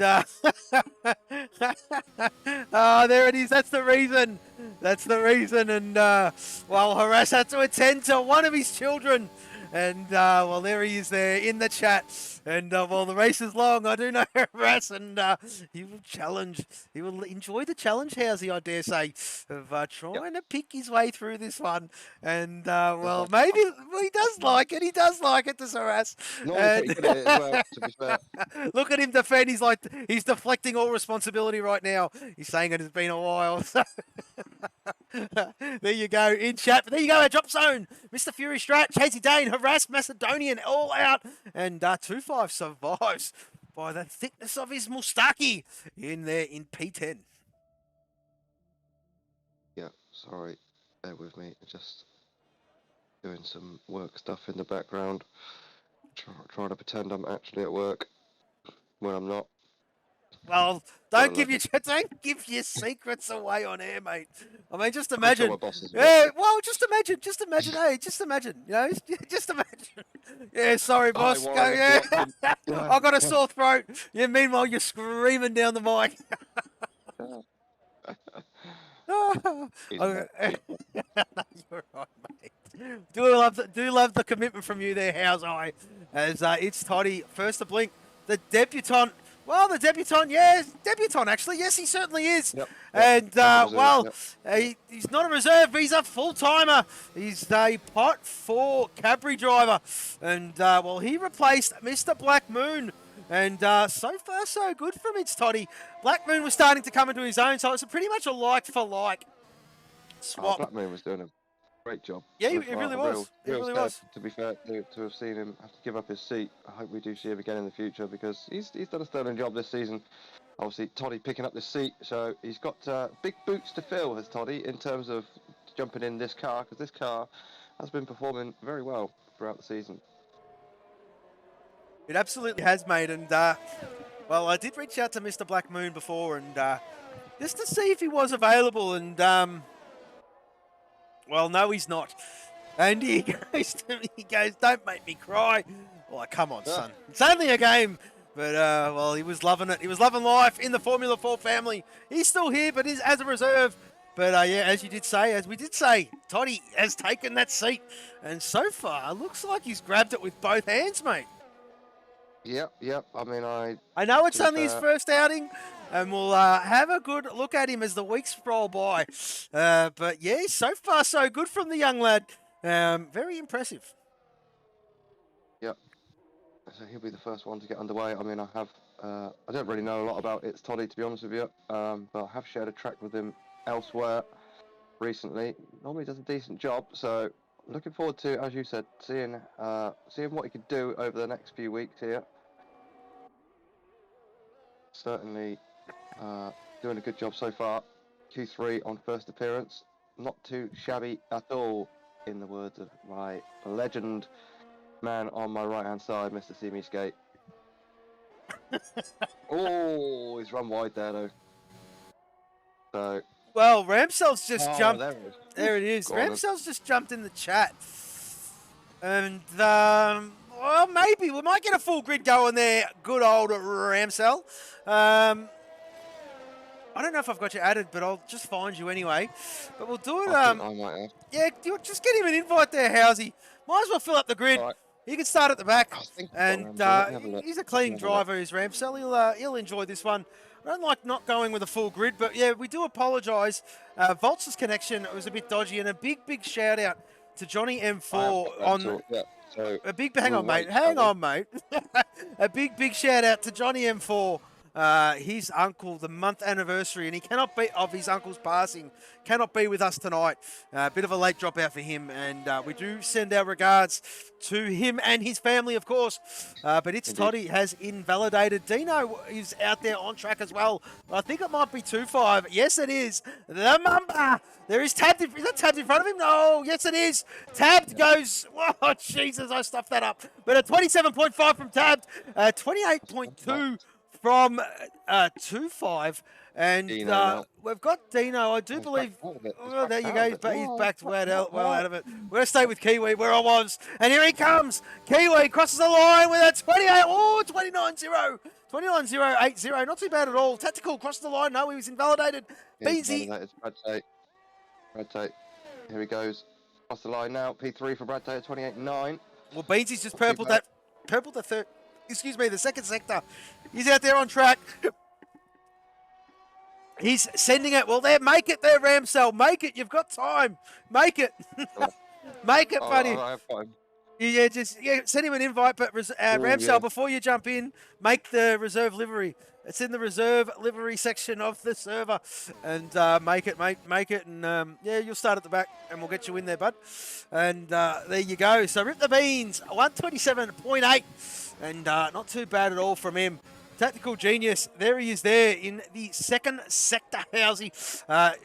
oh, there it is. That's the reason. That's the reason. And well, Harass had to attend to one of his children. And well, there he is there in the chat. And well, the race is long. I do know Harass, and he will challenge. He will enjoy the challenge, Housey, I dare say, of trying to pick his way through this one. And well, maybe well, he does like it. He does like it, does Harass. No, he's pretty good at it as well, to be fair. Look at him defend. He's like he's deflecting all responsibility right now. He's saying it has been a while. So there you go in chat. But there you go. Our drop zone. Mr. Fury Strat, Chasey Dane, Harass, Macedonian, all out, and 2-5 survives by the thickness of his mustaki in there in P10. Yeah, sorry, bear with me. Just doing some work stuff in the background. Trying to pretend I'm actually at work when I'm not. Well, don't give your secrets away on air, mate. I mean, just imagine. Yeah, well, just imagine. Hey, just imagine. You know, just imagine. Yeah, sorry, boss. Go, yeah. I got a sore throat. Yeah. Meanwhile, you're screaming down the mic. You're right, mate. Do love the commitment from you there, How's I? As it's Toddy, first to blink, the debutant. Well, the debutant, yes, debutant actually, yes, he certainly is. Yep. And well, he's not a reserve, but he's a full timer. He's a pot 4 Cadbury driver, and well, he replaced Mr. Black Moon. And so far, so good from It's Toddy. Black Moon was starting to come into his own, so it's pretty much a like for like swap. Black Moon was doing a great job. Yeah, it really was. It really was. To be fair, to have seen him have to give up his seat. I hope we do see him again in the future because he's done a sterling job this season. Obviously, Toddy picking up this seat, so he's got big boots to fill, as Toddy, in terms of jumping in this car, because this car has been performing very well throughout the season. It absolutely has, mate. And well, I did reach out to Mr. Black Moon before, and just to see if he was available, and well, no, he's not. And he goes to me, he goes, "Don't make me cry." Well, come on, son. It's only a game. But, well, he was loving it. He was loving life in the Formula 4 family. He's still here, but is as a reserve. But, yeah, as we did say, Toddy has taken that seat. And so far, looks like he's grabbed it with both hands, mate. Yep. I mean, I know it's only his first outing, and we'll have a good look at him as the weeks roll by. But, yeah, so far so good from the young lad. Very impressive. Yep. So he'll be the first one to get underway. I mean, I don't really know a lot about It's Toddy, to be honest with you, but I have shared a track with him elsewhere recently. Normally does a decent job, so looking forward to, as you said, seeing what he could do over the next few weeks here. Certainly doing a good job so far. Q3 on first appearance. Not too shabby at all, in the words of my legend man on my right-hand side, Mr. See Me Skate. Oh, he's run wide there, though. So. Well, Ramsel's just jumped. There it is. Ramsel's just jumped in the chat. And, well, maybe we might get a full grid going there. Good old Ramsel. I don't know if I've got you added, but I'll just find you anyway. But we'll do it. I might have. Yeah, just get him an invite there, Housey. Might as well fill up the grid. Right. He can start at the back. And he's a clean driver, is Ramsel. He'll enjoy this one. I don't like not going with a full grid, but yeah, we do apologise. Volts' connection was a bit dodgy, and a big shout out to Johnny M4 on. Yeah. So A big hang on, mate. Hang on, mate. A big shout out to Johnny M4. His uncle, the month anniversary, and he cannot be of his uncle's passing. Cannot be with us tonight. A bit of a late dropout for him, and we do send our regards to him and his family, of course. But it's Indeed. Toddy has invalidated. Dino is out there on track as well. I think it might be 2-5. Yes, it is. The Mamba. There is tabbed. Is that tabbed in front of him? No. Yes, it is. Tabbed goes. Oh, Jesus, I stuffed that up. But a 27.5 from tabbed. 28.2 from 2-5. And we've got Dino. I do believe. Oh, there you go. He's backed well out of it. We're going to stay with Kiwi where I was. And here he comes. Kiwi crosses the line with a 28. Oh, 29-0. 29-0-8-0. Not too bad at all. Tactical crosses the line. No, he was invalidated. Beansy. Brad Tate. Here he goes. Across the line now. P3 for Brad Tate at 28.9. Well, Beansy's just purpled the third. Excuse me, the second sector. He's out there on track. He's sending it. Well, there, make it there, Ramsell. Make it. You've got time. Make it. Make it, buddy. Yeah, send him an invite. But Ramsell, before you jump in, make the reserve livery. It's in the reserve livery section of the server. And make it, mate. Make it. And yeah, you'll start at the back and we'll get you in there, bud. And there you go. So rip the beans. 127.8. And not too bad at all from him. Tactical genius. There he is there in the second sector, Housey.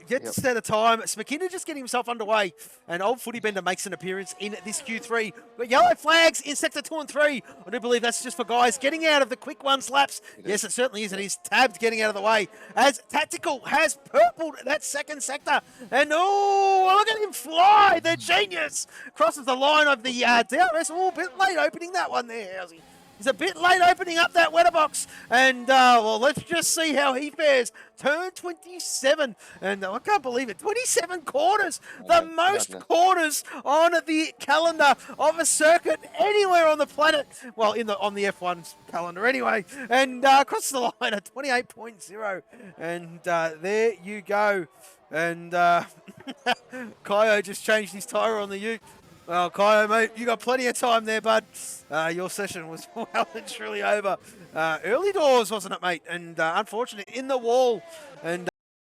Gets set of time. Smakinda just getting himself underway. And old Footy Bender makes an appearance in this Q3. But yellow flags in sector 2 and 3. I do believe that's just for guys getting out of the quick one slaps. Yes, it certainly is. And he's tabbed getting out of the way. As Tactical has purpled that second sector. And oh, look at him fly. The genius crosses the line of the DRS. Oh, a bit late opening that one there, Housey. He's a bit late opening up that wetter box. And, well, let's just see how he fares. Turn 27. And I can't believe it. 27 corners. The most corners on the calendar of a circuit anywhere on the planet. Well, on the F1's calendar anyway. And across the line at 28.0. And there you go. And Kaio just changed his tyre on the Ute. Well, Kaio, mate, you got plenty of time there, bud. Your session was well and truly over. Early doors, wasn't it, mate? And unfortunately, in the wall. And